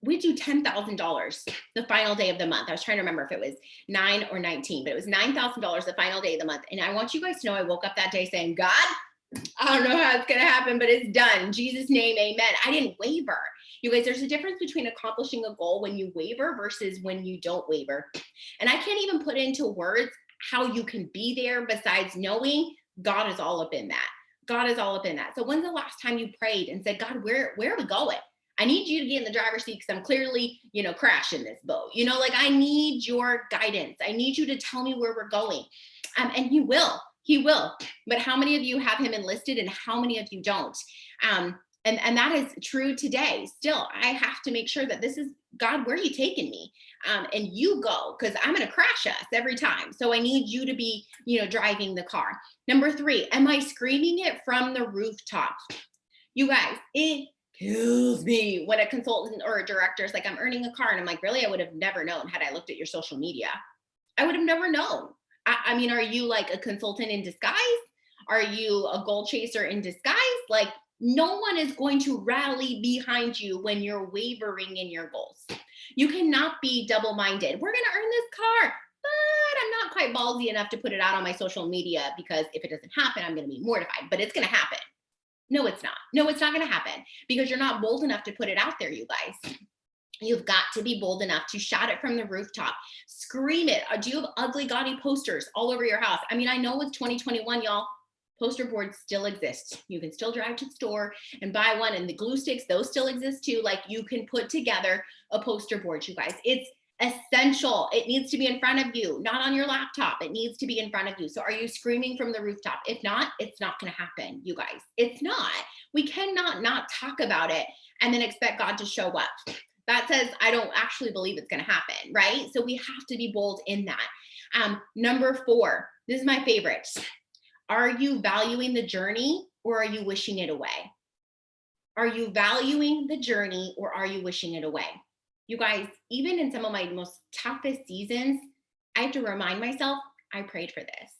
we do $10,000 the final day of the month. I was trying to remember if it was 9 or 19, but it was $9,000 the final day of the month. And I want you guys to know I woke up that day saying, God, I don't know how it's going to happen, but it's done. In Jesus' name, amen. I didn't waver. You guys, there's a difference between accomplishing a goal when you waver versus when you don't waver. And I can't even put into words how you can be there besides knowing God is all up in that. God is all up in that. So when's the last time you prayed and said, God, where are we going? I need you to get in the driver's seat because I'm clearly, crashing this boat. Like I need your guidance. I need you to tell me where we're going. And he will. He will. But how many of you have him enlisted and how many of you don't? And that is true today. Still, I have to make sure that this is God, where are you taking me? And you go, because I'm going to crash us every time. So I need you to be, driving the car. Number 3, am I screaming it from the rooftop? You guys, it kills me when a consultant or a director is like, I'm earning a car. And I'm like, really? I would have never known had I looked at your social media. I would have never known. I mean, are you like a consultant in disguise? Are you a goal chaser in disguise? Like, no one is going to rally behind you when you're wavering in your goals. You cannot be double-minded. We're going to earn this car, but I'm not quite ballsy enough to put it out on my social media because if it doesn't happen, I'm going to be mortified, but it's going to happen. No, it's not. No, it's not going to happen because you're not bold enough to put it out there, you guys. You've got to be bold enough to shout it from the rooftop. Scream it. Do you have ugly, gaudy posters all over your house? I mean, I know with 2021, y'all, poster boards still exist. You can still drive to the store and buy one, and the glue sticks, those still exist too. Like you can put together a poster board, you guys. It's essential. It needs to be in front of you, not on your laptop. It needs to be in front of you. So are you screaming from the rooftop? If not, it's not going to happen, you guys. It's not. We cannot not talk about it and then expect God to show up. That says, I don't actually believe it's going to happen, right? So we have to be bold in that. Number 4, this is my favorite. Are you valuing the journey or are you wishing it away? Are you valuing the journey or are you wishing it away? You guys, even in some of my most toughest seasons, I have to remind myself, I prayed for this.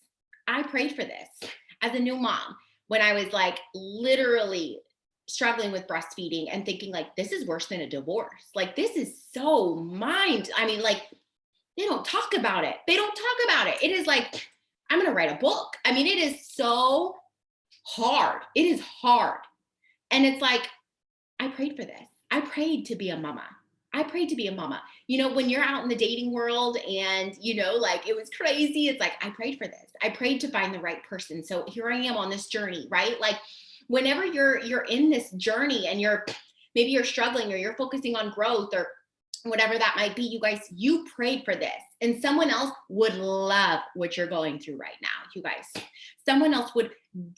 I prayed for this as a new mom when I was like literally struggling with breastfeeding and thinking like, this is worse than a divorce. Like, this is so like, they don't talk about it. They don't talk about it. It is like, I'm going to write a book. I mean, it is so hard. It is hard. And it's like, I prayed for this. I prayed to be a mama. I prayed to be a mama. When you're out in the dating world and, like it was crazy. It's like, I prayed for this. I prayed to find the right person. So here I am on this journey, right? Like whenever you're in this journey and maybe you're struggling or you're focusing on growth or whatever that might be, you guys, you prayed for this and someone else would love what you're going through right now. You guys, someone else would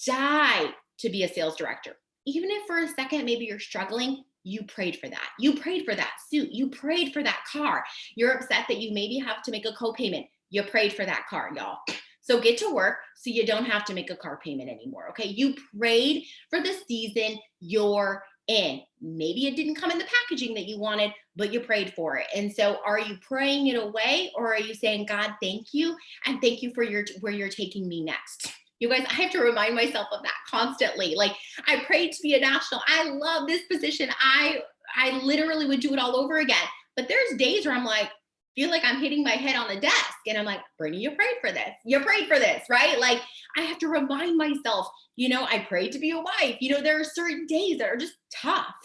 die to be a sales director. Even if for a second, maybe you're struggling, you prayed for that. You prayed for that suit. You prayed for that car. You're upset that you maybe have to make a co-payment. You prayed for that car, y'all. So get to work so you don't have to make a car payment anymore, okay? You prayed for the season you're in. Maybe it didn't come in the packaging that you wanted, but you prayed for it. And so are you praying it away or are you saying, God, thank you, and thank you for where you're taking me next? You guys, I have to remind myself of that constantly. Like, I prayed to be a national. I love this position. I literally would do it all over again. But there's days where I'm like, feel like I'm hitting my head on the desk. And I'm like, Brittany, you prayed for this. You prayed for this, right? Like, I have to remind myself, I prayed to be a wife. There are certain days that are just tough.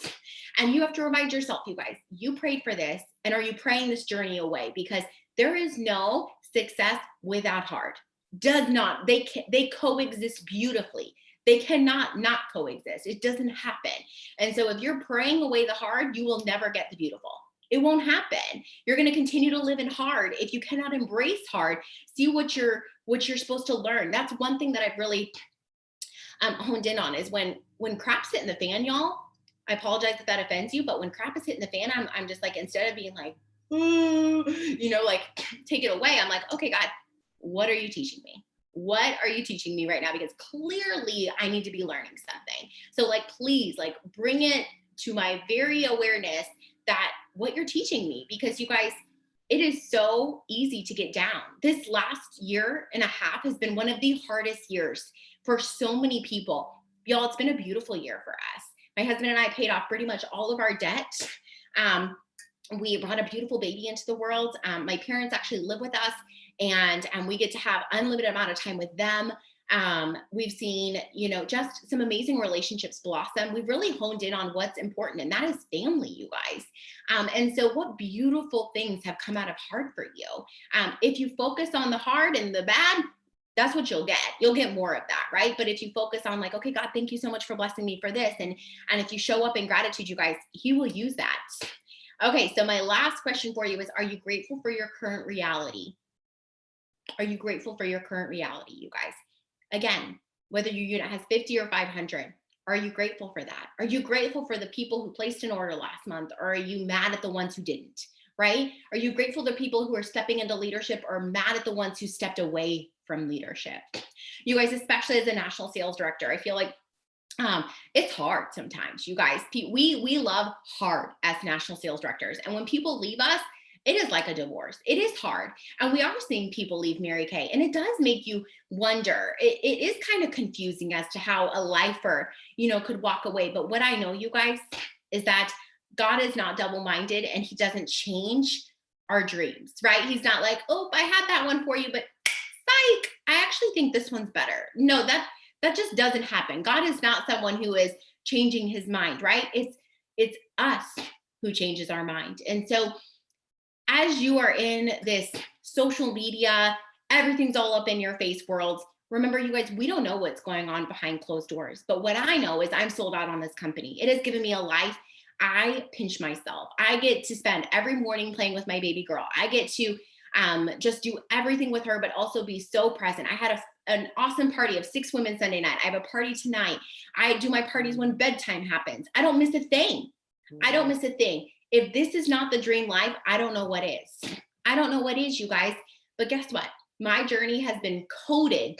And you have to remind yourself, you guys, you prayed for this. And are you praying this journey away? Because there is no success without hard. Does not. They coexist beautifully. They cannot not coexist. It doesn't happen. And so if you're praying away the hard, you will never get the beautiful. It won't happen. You're going to continue to live in hard. If you cannot embrace hard, see what you're supposed to learn. That's one thing that I've really honed in on is when crap's hitting the fan, y'all. I apologize if that offends you, but when crap is hitting the fan, I'm just like, instead of being like, ooh, like take it away. I'm like, okay, God, what are you teaching me? What are you teaching me right now? Because clearly I need to be learning something. So like, please, like bring it to my very awareness that what you're teaching me, because you guys, it is so easy to get down. This last year and a half has been one of the hardest years for so many people. Y'all, it's been a beautiful year for us. My husband and I paid off pretty much all of our debt. we brought a beautiful baby into the world. My parents actually live with us, and we get to have unlimited amount of time with them. We've seen, just some amazing relationships blossom. We've really honed in on what's important, and that is family, you guys. And so what beautiful things have come out of hard for you. If you focus on the hard and the bad, that's what you'll get. You'll get more of that, right? But if you focus on like, okay, God, thank you so much for blessing me for this. And if you show up in gratitude, you guys, he will use that. Okay, so my last question for you is, are you grateful for your current reality? Are you grateful for your current reality, you guys? Again, whether your unit has 50 or 500, are you grateful for that? Are you grateful for the people who placed an order last month? Or are you mad at the ones who didn't, right? Are you grateful to people who are stepping into leadership, or mad at the ones who stepped away from leadership? You guys, especially as a national sales director, I feel like it's hard sometimes, you guys. We love hard as national sales directors. And when people leave us, it is like a divorce. It is hard. And we are seeing people leave Mary Kay. And it does make you wonder. It is kind of confusing as to how a lifer, could walk away. But what I know, you guys, is that God is not double-minded, and he doesn't change our dreams, right? He's not like, oh, I had that one for you, but psych, I actually think this one's better. No, that just doesn't happen. God is not someone who is changing his mind, right? It's us who changes our mind. And so as you are in this social media, everything's all up in your face world, remember, you guys, we don't know what's going on behind closed doors. But what I know is I'm sold out on this company. It has given me a life. I pinch myself. I get to spend every morning playing with my baby girl. I get to just do everything with her, but also be so present. I had an awesome party of 6 women Sunday night. I have a party tonight. I do my parties when bedtime happens. I don't miss a thing. I don't miss a thing. If this is not the dream life, I don't know what is. I don't know what is, you guys. But guess what? My journey has been coded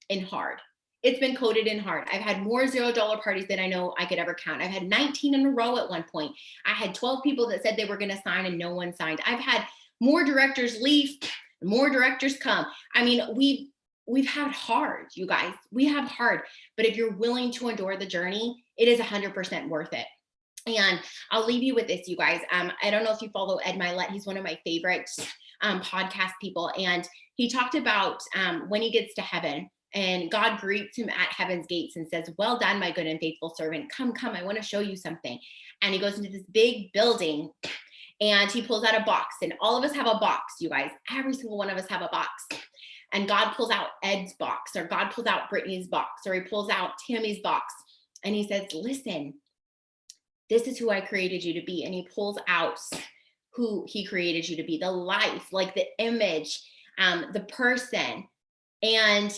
in hard. It's been coded in hard. I've had more $0 parties than I know I could ever count. I've had 19 in a row at one point. I had 12 people that said they were going to sign and no one signed. I've had more directors leave, more directors come. I mean, we've had hard, you guys. We have hard. But if you're willing to endure the journey, it is 100% worth it. And I'll leave you with this, you guys. I don't know if you follow Ed Milet. He's one of my favorite podcast people. And he talked about when he gets to heaven and God greets him at heaven's gates and says, well done, my good and faithful servant. Come, I want to show you something. And he goes into this big building and he pulls out a box. And all of us have a box, you guys. Every single one of us have a box. And God pulls out Ed's box, or God pulls out Brittany's box, or he pulls out Tammy's box. And he says, listen, this is who I created you to be. And he pulls out who he created you to be, the life, like the image, the person. And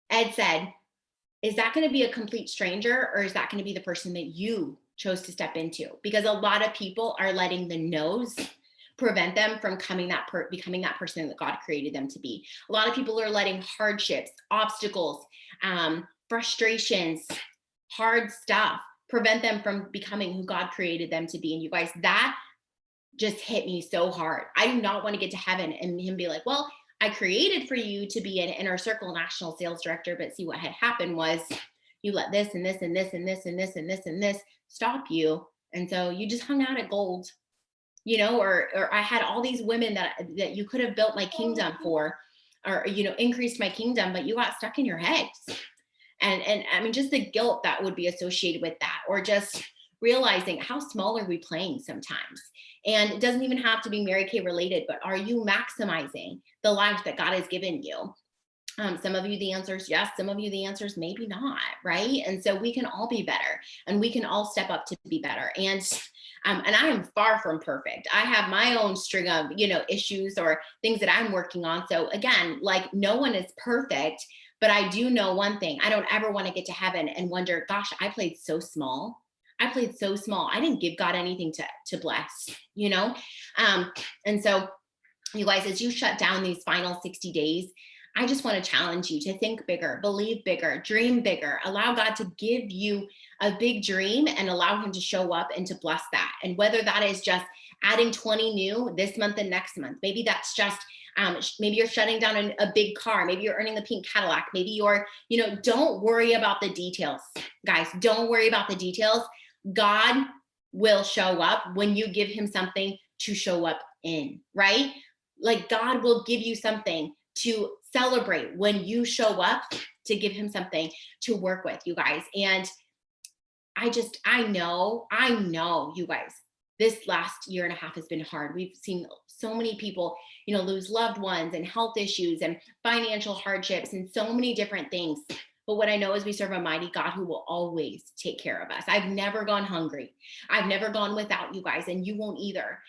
Ed said, is that going to be a complete stranger, or is that going to be the person that you chose to step into? Because a lot of people are letting the no's prevent them from becoming that person that God created them to be. A lot of people are letting hardships, obstacles, frustrations, hard stuff prevent them from becoming who God created them to be. And you guys, that just hit me so hard. I do not want to get to heaven and him be like, well, I created for you to be an inner circle national sales director, but see what had happened was you let this and this and this and this and this and this and this stop you. And so you just hung out at gold, or I had all these women that you could have built my kingdom for, or, increased my kingdom, but you got stuck in your head. And I mean, just the guilt that would be associated with that, or just realizing how small are we playing sometimes. And it doesn't even have to be Mary Kay related, but are you maximizing the life that God has given you? Some of you, the answer is yes. Some of you, the answer is maybe not, right? And so we can all be better, and we can all step up to be better. And I am far from perfect. I have my own string of, issues or things that I'm working on. So again, like, no one is perfect, but I do know one thing. I don't ever want to get to heaven and wonder, gosh, I played so small. I didn't give God anything to bless, And so you guys, as you shut down these final 60 days, I just want to challenge you to think bigger, believe bigger, dream bigger, allow God to give you a big dream and allow him to show up and to bless that. And whether that is just adding 20 new this month and next month, maybe that's just, maybe you're shutting down a big car. Maybe you're earning the pink Cadillac. Maybe you're, don't worry about the details, guys. Don't worry about the details. God will show up when you give him something to show up in, right? Like God will give you something to celebrate when you show up to give him something to work with, you guys. And I know, you guys, this last year and a half has been hard. We've seen so many people, lose loved ones and health issues and financial hardships and so many different things. But what I know is we serve a mighty God who will always take care of us. I've never gone hungry. I've never gone without, you guys, and you won't either,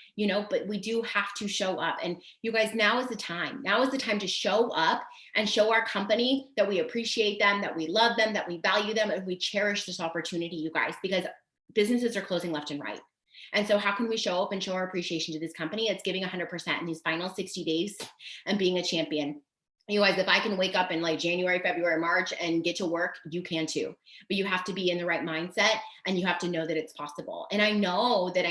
but we do have to show up. And you guys, now is the time. Now is the time to show up and show our company that we appreciate them, that we love them, that we value them, and we cherish this opportunity, you guys, because businesses are closing left and right. And so how can we show up and show our appreciation to this company? It's giving 100% in these final 60 days and being a champion. You guys, if I can wake up in like January, February, March and get to work, you can too. But you have to be in the right mindset and you have to know that it's possible. And I know that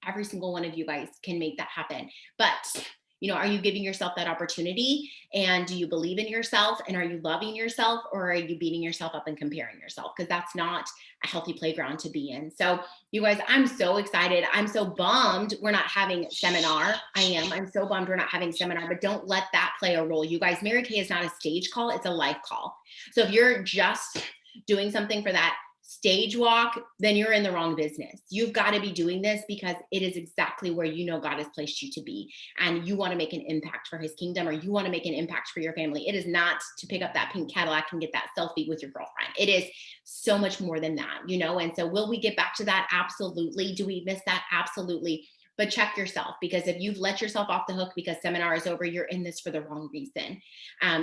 every single one of you guys can make that happen. But are you giving yourself that opportunity? And do you believe in yourself? And are you loving yourself, or are you beating yourself up and comparing yourself? Because that's not a healthy playground to be in. So you guys, I'm so excited. I'm so bummed we're not having seminar. I'm so bummed we're not having seminar, but don't let that play a role. You guys, Mary Kay is not a stage call. It's a life call. So if you're just doing something for that stage walk, then you're in the wrong business. You've got to be doing this because it is exactly where God has placed you to be. And you want to make an impact for his kingdom, or you want to make an impact for your family. It is not to pick up that pink Cadillac and get that selfie with your girlfriend. It is so much more than that, And so will we get back to that? Absolutely. Do we miss that? Absolutely. But check yourself, because if you've let yourself off the hook because seminar is over, you're in this for the wrong reason. And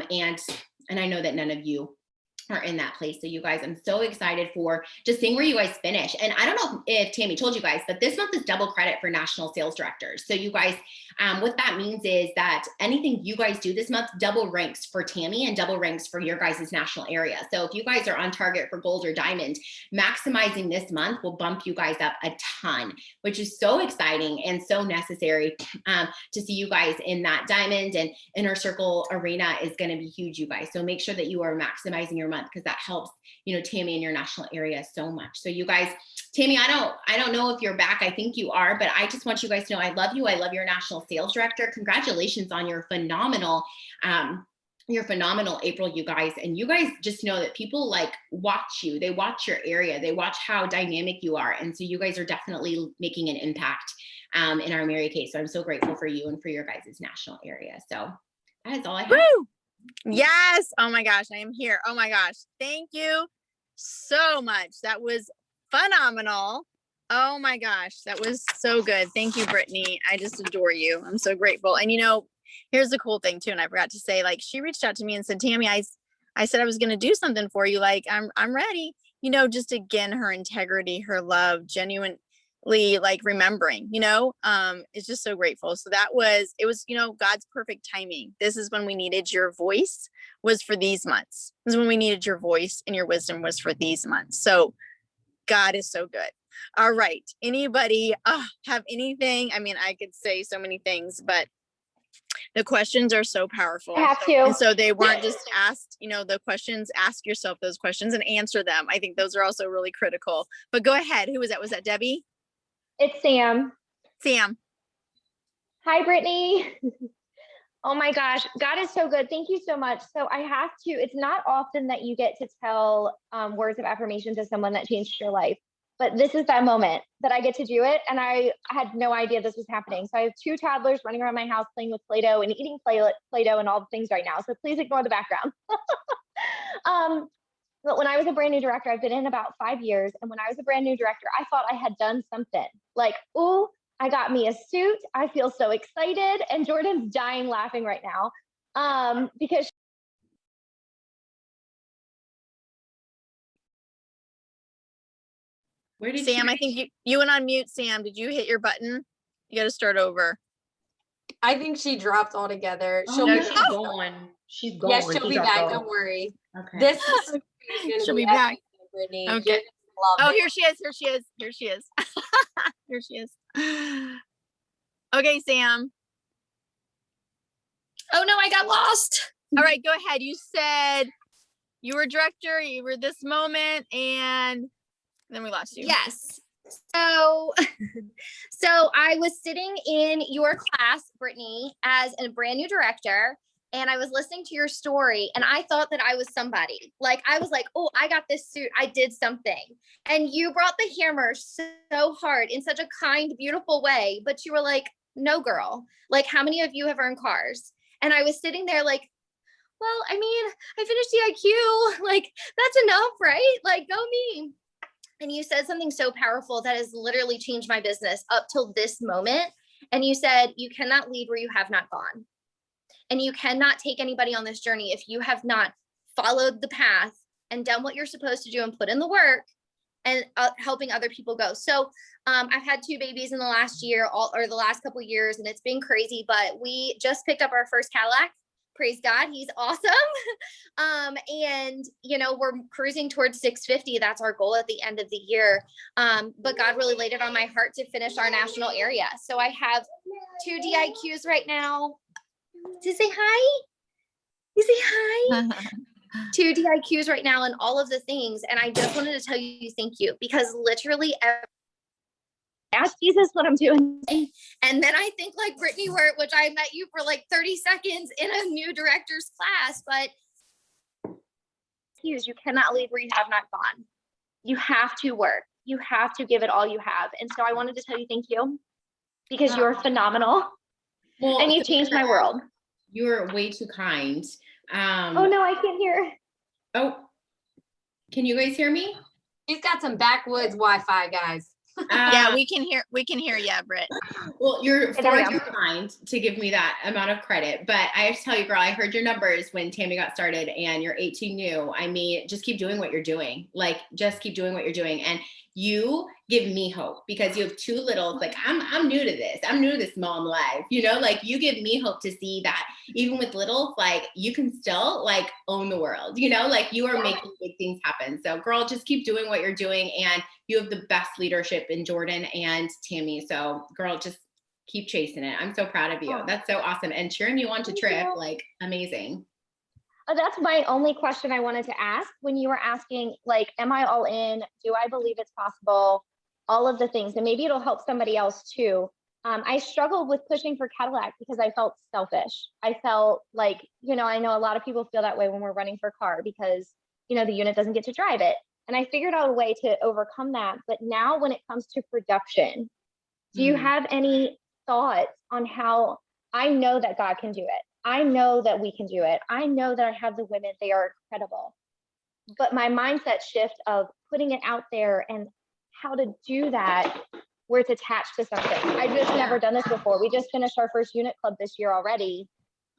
I know that none of you are in that place. So you guys, I'm so excited for just seeing where you guys finish. And I don't know if Tammy told you guys, but this month is double credit for national sales directors. So you guys, what that means is that anything you guys do this month double ranks for Tammy and double ranks for your guys' national area. So if you guys are on target for gold or diamond, maximizing this month will bump you guys up a ton, which is so exciting and so necessary to see you guys in that diamond and inner circle arena is going to be huge, you guys. So make sure that you are maximizing your month, because that helps, Tammy in your national area so much. So you guys, Tammy, I don't know if you're back. I think you are, but I just want you guys to know I love you. I love your national sales director. Congratulations on your phenomenal April, you guys. And you guys just know that people watch you. They watch your area. They watch how dynamic you are. And so you guys are definitely making an impact in our Mary Kay. So I'm so grateful for you and for your guys' national area. So that is all I have. Woo! Yes. Oh my gosh, I am here. Oh my gosh. Thank you so much. That was phenomenal. Oh my gosh, that was so good. Thank you, Brittany. I just adore you. I'm so grateful. And here's the cool thing too. And I forgot to say, she reached out to me and said, Tammy, I said I was going to do something for you. I'm ready. Just again, her integrity, her love, genuinely remembering, is just so grateful. So it was God's perfect timing. This is when we needed your voice, was for these months. This is when we needed your voice, and your wisdom was for these months. So God is so good. All right. Anybody have anything? I mean, I could say so many things, but the questions are so powerful. I have to. And so they weren't just asked, the questions, ask yourself those questions and answer them. I think those are also really critical. But go ahead. Who was that? Was that Debbie? It's Sam. Sam. Hi, Brittany. Oh my gosh, God is so good. Thank you so much. So it's not often that you get to tell words of affirmation to someone that changed your life, but this is that moment that I get to do it. And I had no idea this was happening. So I have 2 toddlers running around my house playing with Play-Doh and eating Play-Doh and all the things right now. So please ignore the background. But when I was a brand new director, I've been in about 5 years. And when I was a brand new director, I thought I had done something ooh, I got me a suit. I feel so excited. And Jordan's dying laughing right now because Where did Sam, I think you went on mute. Sam, did you hit your button? You got to start over. I think she dropped altogether. No, she's gone. She's gone. Yes, she'll be back. Don't worry. Okay. This is She'll be back. Brittany. Okay. Oh, here she is. Here she is. Here she is. Here she is. Okay, Sam. Oh no, I got lost. All right, go ahead. You said you were director, you were this moment, and then we lost you. Yes. So, so I was sitting in your class, Brittany, as a brand new director, and I was listening to your story, and I thought that I was somebody. Like, I was like, oh, I got this suit. I did something. And you brought the hammer so hard in such a kind, beautiful way. But you were like, no, girl. Like, how many of you have earned cars? And I was sitting there like, well, I mean, I finished the IQ. Like, that's enough, right? Like, go me. And you said something so powerful that has literally changed my business up till this moment. And you said, you cannot leave where you have not gone. And you cannot take anybody on this journey if you have not followed the path and done what you're supposed to do and put in the work and helping other people go. So I've had 2 babies in the last year, or the last couple of years, and it's been crazy, but we just picked up our first Cadillac. Praise God, he's awesome. And you know, we're cruising towards 650. That's our goal at the end of the year. But God really laid it on my heart to finish our national area. So I have 2 DIQs right now. To say hi? You say hi? 2 DIQs right now and all of the things. And I just wanted to tell you thank you, because literally ask Jesus what I'm doing. And then I think like Brittany Wirt, which I met you for like 30 seconds in a new director's class, but you cannot leave where you have not gone. You have to work. You have to give it all you have. And so I wanted to tell you thank you, because you're phenomenal. Well, And you changed my world. You're way too kind. Oh no, I can't hear. Oh, can you guys hear me? He's got some backwoods Wi-Fi, guys. Yeah, we can hear you, Britt. Well, you're There we far go. too kind to give me that amount of credit, but I have to tell you, girl, I heard your numbers when Tammy got started, and you're 18 new. I mean, just keep doing what you're doing. Like, just keep doing what you're doing. And you give me hope, because you have 2 littles. Like, I'm new to this. I'm new to this mom life, you know, like you give me hope to see that even with littles, like you can still like own the world, you know, like you are making big things happen. So girl, just keep doing what you're doing. And you have the best leadership in Jordan and Tammy. So girl, just keep chasing it. I'm so proud of you. That's so awesome. And cheering you on to trip, like amazing. That's my only question I wanted to ask when you were asking, like, am I all in? Do I believe it's possible? All of the things, and maybe it'll help somebody else too. I struggled with pushing for Cadillac because I felt selfish. I felt like, you know, I know a lot of people feel that way when we're running for car because, you know, the unit doesn't get to drive it. And I figured out a way to overcome that. But now when it comes to production, do you have any thoughts on how I know that God can do it? I know that we can do it. I know that I have the women, they are incredible. But my mindset shift of putting it out there and how to do that where it's attached to something. I just never done this before. We just finished our first unit club this year already.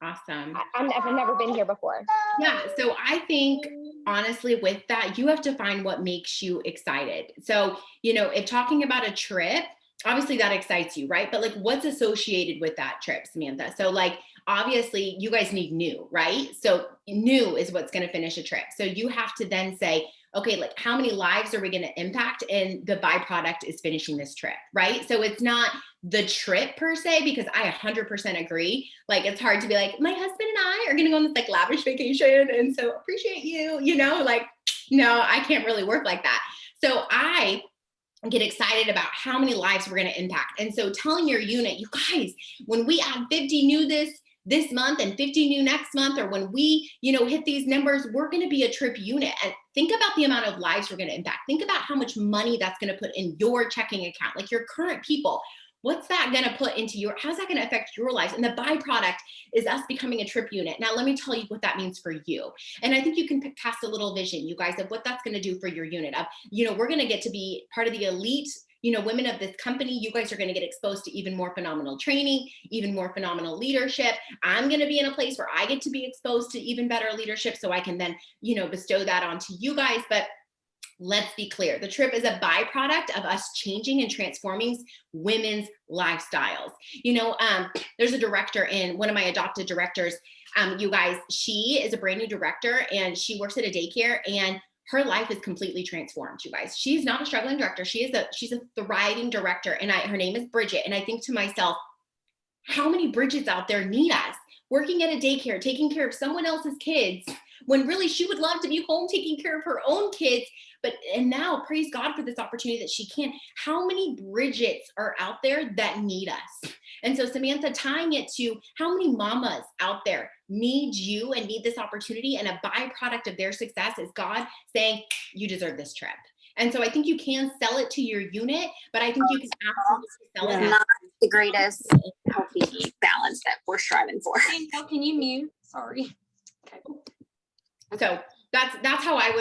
Awesome. I've never been here before. Yeah. So I think honestly with that, you have to find what makes you excited. So, you know, if talking about a trip, obviously that excites you, right? But like what's associated with that trip, Samantha? So like, obviously you guys need new, right? So new is what's going to finish a trip. So you have to then say, okay, like how many lives are we going to impact? And the byproduct is finishing this trip, right? So it's not the trip per se, because I 100% agree. Like it's hard to be like, my husband and I are going to go on this like lavish vacation. And so appreciate you, you know, like, no, I can't really work like that. So I get excited about how many lives we're going to impact. And so telling your unit, you guys, when we add 50 new this month and 50 new next month, or when we, you know, hit these numbers, we're going to be a trip unit. And think about the amount of lives we're going to impact. Think about how much money that's going to put in your checking account, like your current people. What's that going to put into how's that going to affect your lives? And the byproduct is us becoming a trip unit. Now, let me tell you what that means for you. And I think you can cast a little vision, you guys, of what that's going to do for your unit. Of, you know, we're going to get to be part of the elite, you know, women of this company. You guys are going to get exposed to even more phenomenal training, even more phenomenal leadership. I'm going to be in a place where I get to be exposed to even better leadership, so I can then, you know, bestow that onto you guys. But let's be clear. The trip is a byproduct of us changing and transforming women's lifestyles. You know, there's a director in one of my adopted directors, you guys, she is a brand new director and she works at a daycare, and her life is completely transformed, you guys. She's not a struggling director. She's a thriving director. And her name is Bridget. And I think to myself, how many Bridgets out there need us? Working at a daycare, taking care of someone else's kids, when really she would love to be home taking care of her own kids. And now praise God for this opportunity that she can. How many Bridgets are out there that need us? And so Samantha, tying it to how many mamas out there need you and need this opportunity, and a byproduct of their success is God saying, you deserve this trip. And so I think you can sell it to your unit, but I think you can absolutely sell it. Not the greatest healthy balance that we're striving for. How can you mute? Sorry. Okay. So that's how I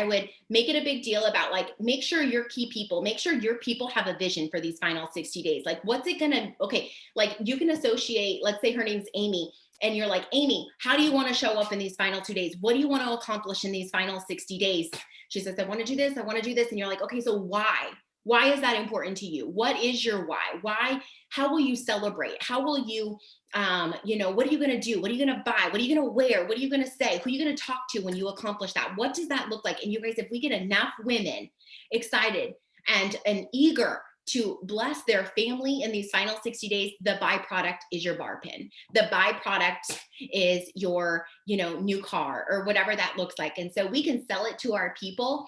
would make it a big deal about, like, make sure your key people, make sure your people have a vision for these final 60 days. Like, what's it gonna, okay, like you can associate, let's say her name's Amy, and you're like, Amy, how do you want to show up in these final 2 days? What do you want to accomplish in these final 60 days? She says, I want to do this. I want to do this. And you're like, okay, so why? Why is that important to you? What is your why? Why? How will you celebrate? How will you, what are you going to do? What are you going to buy? What are you going to wear? What are you going to say? Who are you going to talk to when you accomplish that? What does that look like? And you guys, if we get enough women excited and eager to bless their family in these final 60 days, the byproduct is your bar pin. The byproduct is your, new car or whatever that looks like. And so we can sell it to our people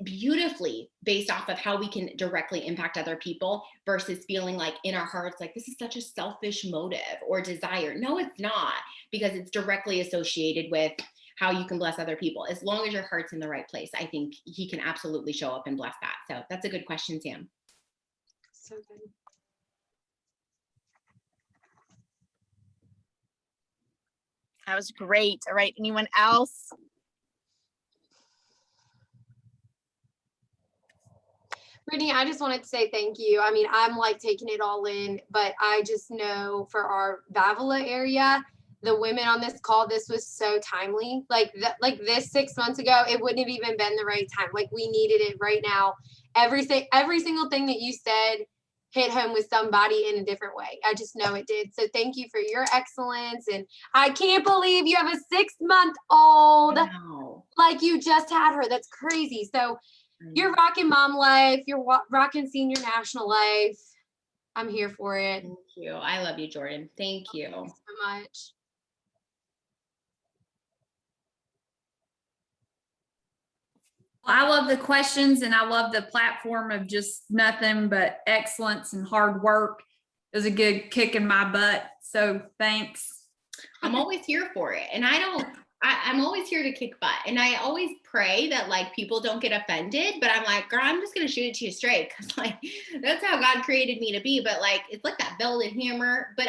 beautifully based off of how we can directly impact other people versus feeling like in our hearts, like this is such a selfish motive or desire. No, it's not, because it's directly associated with how you can bless other people. As long as your heart's in the right place, I think he can absolutely show up and bless that. So that's a good question, Sam. So good. That was great. All right. Anyone else? Brittany, I just wanted to say thank you. I mean, I'm like taking it all in, but I just know for our Vavala area, the women on this call, this was so timely. Like this 6 months ago, it wouldn't have even been the right time. Like we needed it right now. Every single thing that you said hit home with somebody in a different way. I just know it did. So thank you for your excellence. And I can't believe you have a 6-month-old. Wow. Like you just had her. That's crazy. So you're rocking mom life. You're rocking senior national life. I'm here for it. Thank you. I love you, Jordan. Thank you. Thank you so much. I love the questions, and I love the platform of just nothing but excellence and hard work. It was a good kick in my butt. So thanks. I'm always here for it. And I'm always here to kick butt. And I always pray that like people don't get offended, but I'm like, girl, I'm just going to shoot it to you straight. Cause like, that's how God created me to be. But like, it's like that velvet hammer, but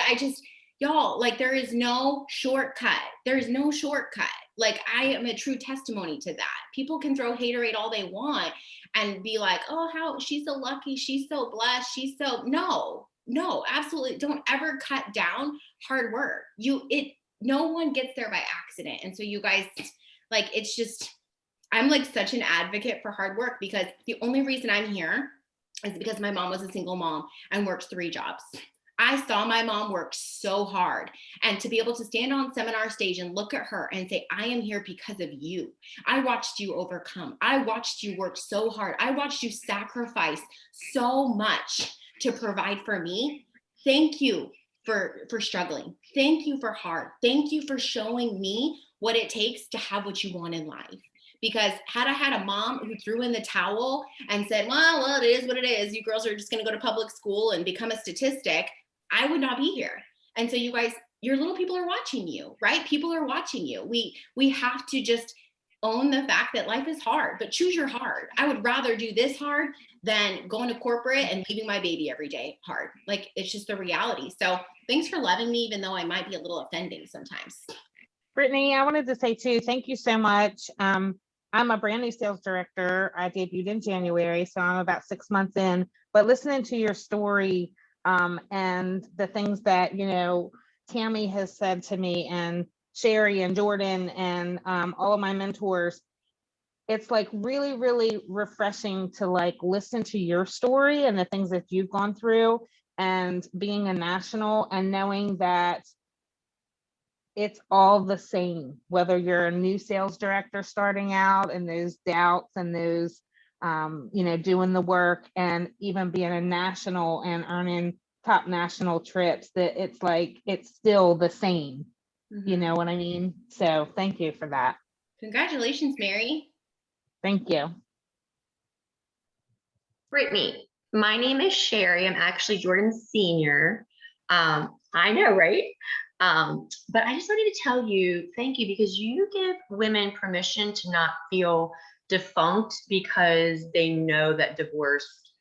y'all, like there is no shortcut. There's no shortcut. Like I am a true testimony to that. People can throw haterade all they want and be like, oh, how she's so lucky. She's so blessed. She's so, no, absolutely. Don't ever cut down hard work. No one gets there by accident. And so you guys, like, it's just, I'm like such an advocate for hard work, because the only reason I'm here is because my mom was a single mom and worked 3 jobs. I saw my mom work so hard, and to be able to stand on seminar stage and look at her and say, I am here because of you. I watched you overcome. I watched you work so hard. I watched you sacrifice so much to provide for me. Thank you for struggling. Thank you for hard. Thank you for showing me what it takes to have what you want in life. Because had I had a mom who threw in the towel and said, well, it is what it is. You girls are just going to go to public school and become a statistic, I would not be here. And so you guys, your little people are watching you, right? People are watching you. We have to just own the fact that life is hard, but choose your hard. I would rather do this hard than going to corporate and leaving my baby every day hard. Like, it's just the reality. So thanks for loving me, even though I might be a little offending sometimes. Brittany, I wanted to say too, thank you so much. I'm a brand new sales director. I debuted in January, so I'm about 6 months in, but listening to your story and the things that, Tammy has said to me, and Sherry and Jordan and all of my mentors, it's like really, really refreshing to like listen to your story and the things that you've gone through, and being a national and knowing that it's all the same, whether you're a new sales director starting out and those doubts and those, doing the work, and even being a national and earning top national trips, that it's like, it's still the same. You know what I mean? So thank you for that. Congratulations, Mary. Thank you. Brittany, my name is Sherry. I'm actually Jordan's senior. I know, right? But I just wanted to tell you, thank you, because you give women permission to not feel defunct because they know that divorce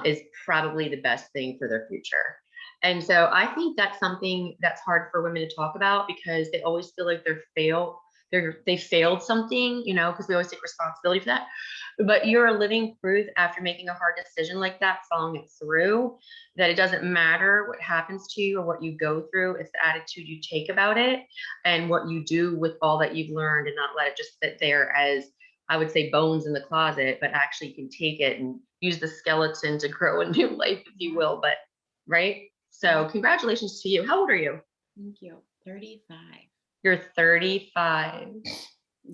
is probably the best thing for their future. And so I think that's something that's hard for women to talk about because they always feel like they failed something, you know, because we always take responsibility for that. But you're a living proof after making a hard decision like that, following it through, that it doesn't matter what happens to you or what you go through. It's the attitude you take about it and what you do with all that you've learned, and not let it just sit there as, I would say, bones in the closet, but actually you can take it and use the skeleton to grow a new life, if you will. But right. So congratulations to you. How old are you? Thank you. 35. You're 35. I'm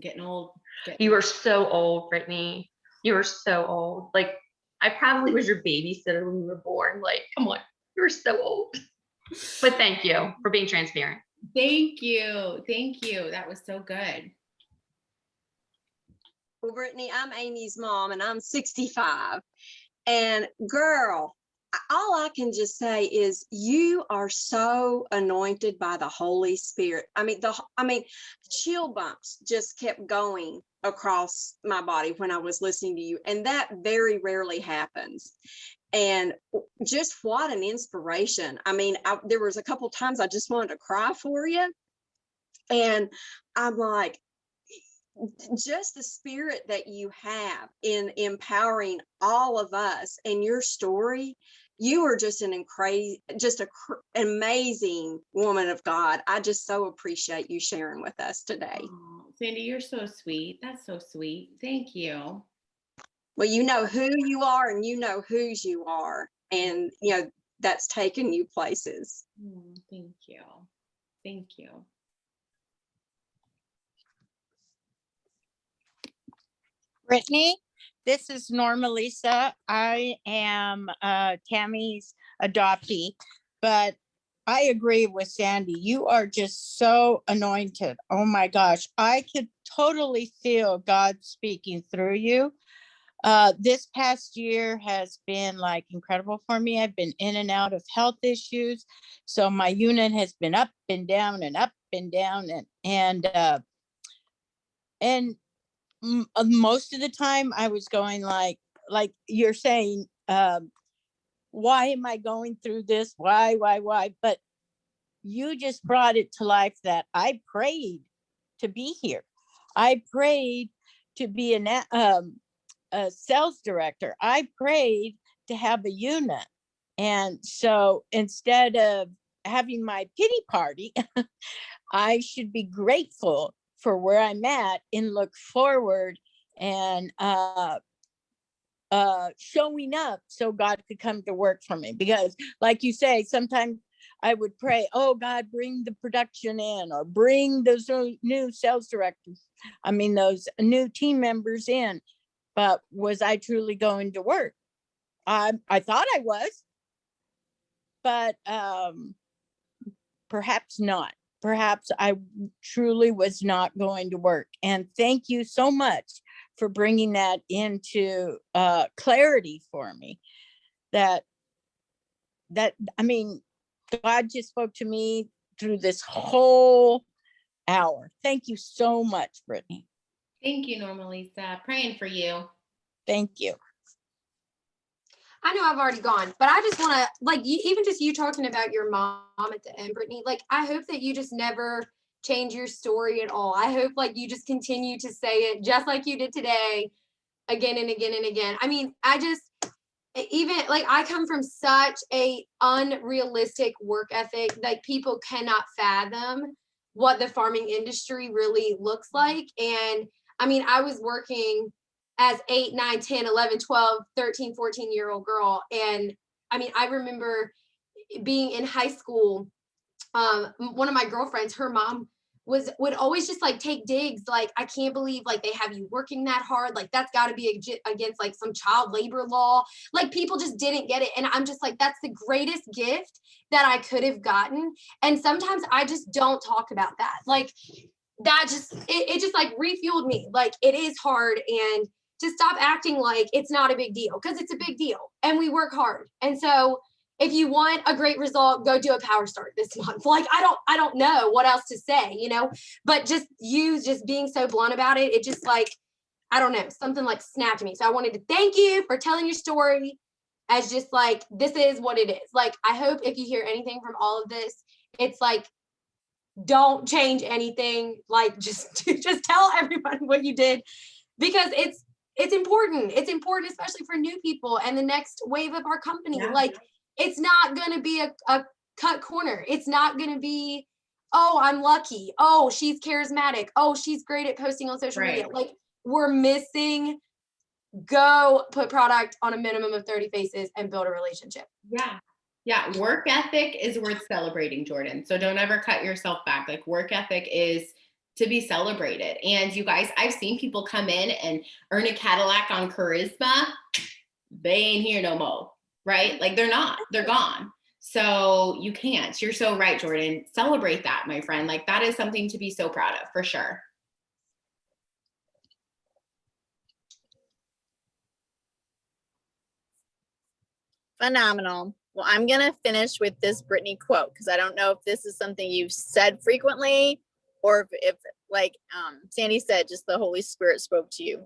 getting old. You are so old, Brittany. You are so old. Like, I probably was your babysitter when you were born. Like, come on, you're so old. But thank you for being transparent. Thank you. Thank you. That was so good. Well, Brittany, I'm Amy's mom and I'm 65. And girl, all I can just say is you are so anointed by the Holy Spirit. I mean, chill bumps just kept going across my body when I was listening to you. And that very rarely happens. And just what an inspiration. I mean, there was a couple times I just wanted to cry for you. And I'm like, just the spirit that you have in empowering all of us and your story, you are just an amazing woman of God. I just so appreciate you sharing with us today. Oh, Sandy, you're so sweet. That's so sweet. Thank you. Well, you know who you are and you know whose you are. And, you know, that's taken you places. Oh, thank you. Thank you. Brittany, this is Norma Lisa. I am Tammy's adoptee, but I agree with Sandy. You are just so anointed. Oh my gosh, I could totally feel God speaking through you. This past year has been like incredible for me. I've been in and out of health issues. So my unit has been up and down and up and down and most of the time I was going like you're saying, why am I going through this? Why? But you just brought it to life that I prayed to be here. I prayed to be a sales director. I prayed to have a unit. And so instead of having my pity party, I should be grateful for where I'm at and look forward and showing up so God could come to work for me. Because like you say, sometimes I would pray, oh God, bring the production in, or bring those new sales directors. I mean, those new team members in. But was I truly going to work? I thought I was, but perhaps not. Perhaps I truly was not going to work. And thank you so much for bringing that into clarity for me. That I mean, God just spoke to me through this whole hour. Thank you so much, Brittany. Thank you, Norma Lisa. Praying for you. Thank you. I know I've already gone, but I just want to, like, even just you talking about your mom at the end, Brittany, like, I hope that you just never change your story at all. I hope, like, you just continue to say it just like you did today, again and again and again. I mean, even, like, I come from such a unrealistic work ethic, like, people cannot fathom what the farming industry really looks like. And I mean, I was working as 8, 9, 10, 11, 12, 13, 14-year-old girl. And I mean, I remember being in high school. One of my girlfriends, her mom would always just like take digs. Like, I can't believe like they have you working that hard. Like, that's got to be against like some child labor law. Like, people just didn't get it. And I'm just like, that's the greatest gift that I could have gotten. And sometimes I just don't talk about that. Like, that just, it just like refueled me. Like, it is hard, and to stop acting like it's not a big deal, because it's a big deal and we work hard. And so if you want a great result, go do a power start this month. Like, I don't know what else to say, you know, but just being so blunt about it. It just like, I don't know, something like snapped me. So I wanted to thank you for telling your story as just like, this is what it is. Like, I hope if you hear anything from all of this, it's like, don't change anything. Like, just tell everybody what you did, because it's important. It's important, especially for new people and the next wave of our company. Yeah. Like, it's not going to be a cut corner. It's not going to be, oh, I'm lucky. Oh, she's charismatic. Oh, she's great at posting on social media. Like, we're missing. Go put product on a minimum of 30 faces and build a relationship. Yeah. Yeah. Work ethic is worth celebrating, Jordan. So don't ever cut yourself back. Like, work ethic is to be celebrated. And you guys, I've seen people come in and earn a Cadillac on charisma. They ain't here no more. Right? Like, they're not, they're gone. So you can't. You're so right, Jordan. Celebrate that, my friend. Like, that is something to be so proud of, for sure. Phenomenal. Well, I'm going to finish with this Brittany quote, because I don't know if this is something you've said frequently, or if like Sandy said, just the Holy Spirit spoke to you.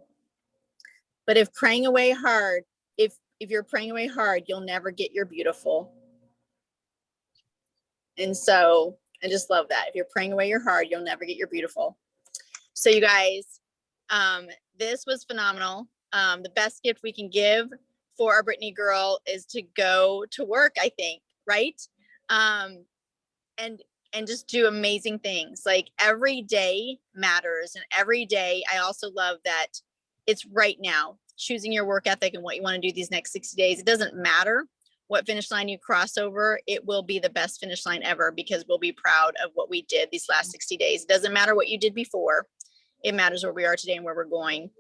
But if praying away hard, if you're praying away hard, you'll never get your beautiful. And so I just love that. If you're praying away your hard, you'll never get your beautiful. So you guys, this was phenomenal. The best gift we can give for our Brittany girl is to go to work, I think, right? And just do amazing things. Like, every day matters. And every day, I also love that it's right now. Choosing your work ethic and what you want to do these next 60 days. It doesn't matter what finish line you cross over. It will be the best finish line ever, because we'll be proud of what we did these last 60 days. It doesn't matter what you did before. It matters where we are today and where we're going.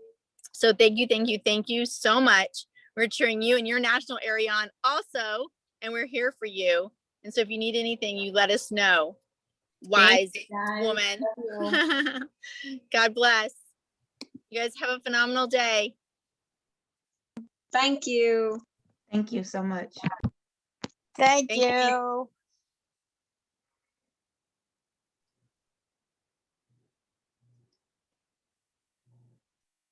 So thank you so much. We're cheering you and your national area on also, and we're here for you. And so if you need anything, you let us know. Wise woman. God bless. You guys have a phenomenal day. Thank you. Thank you so much. Thank you.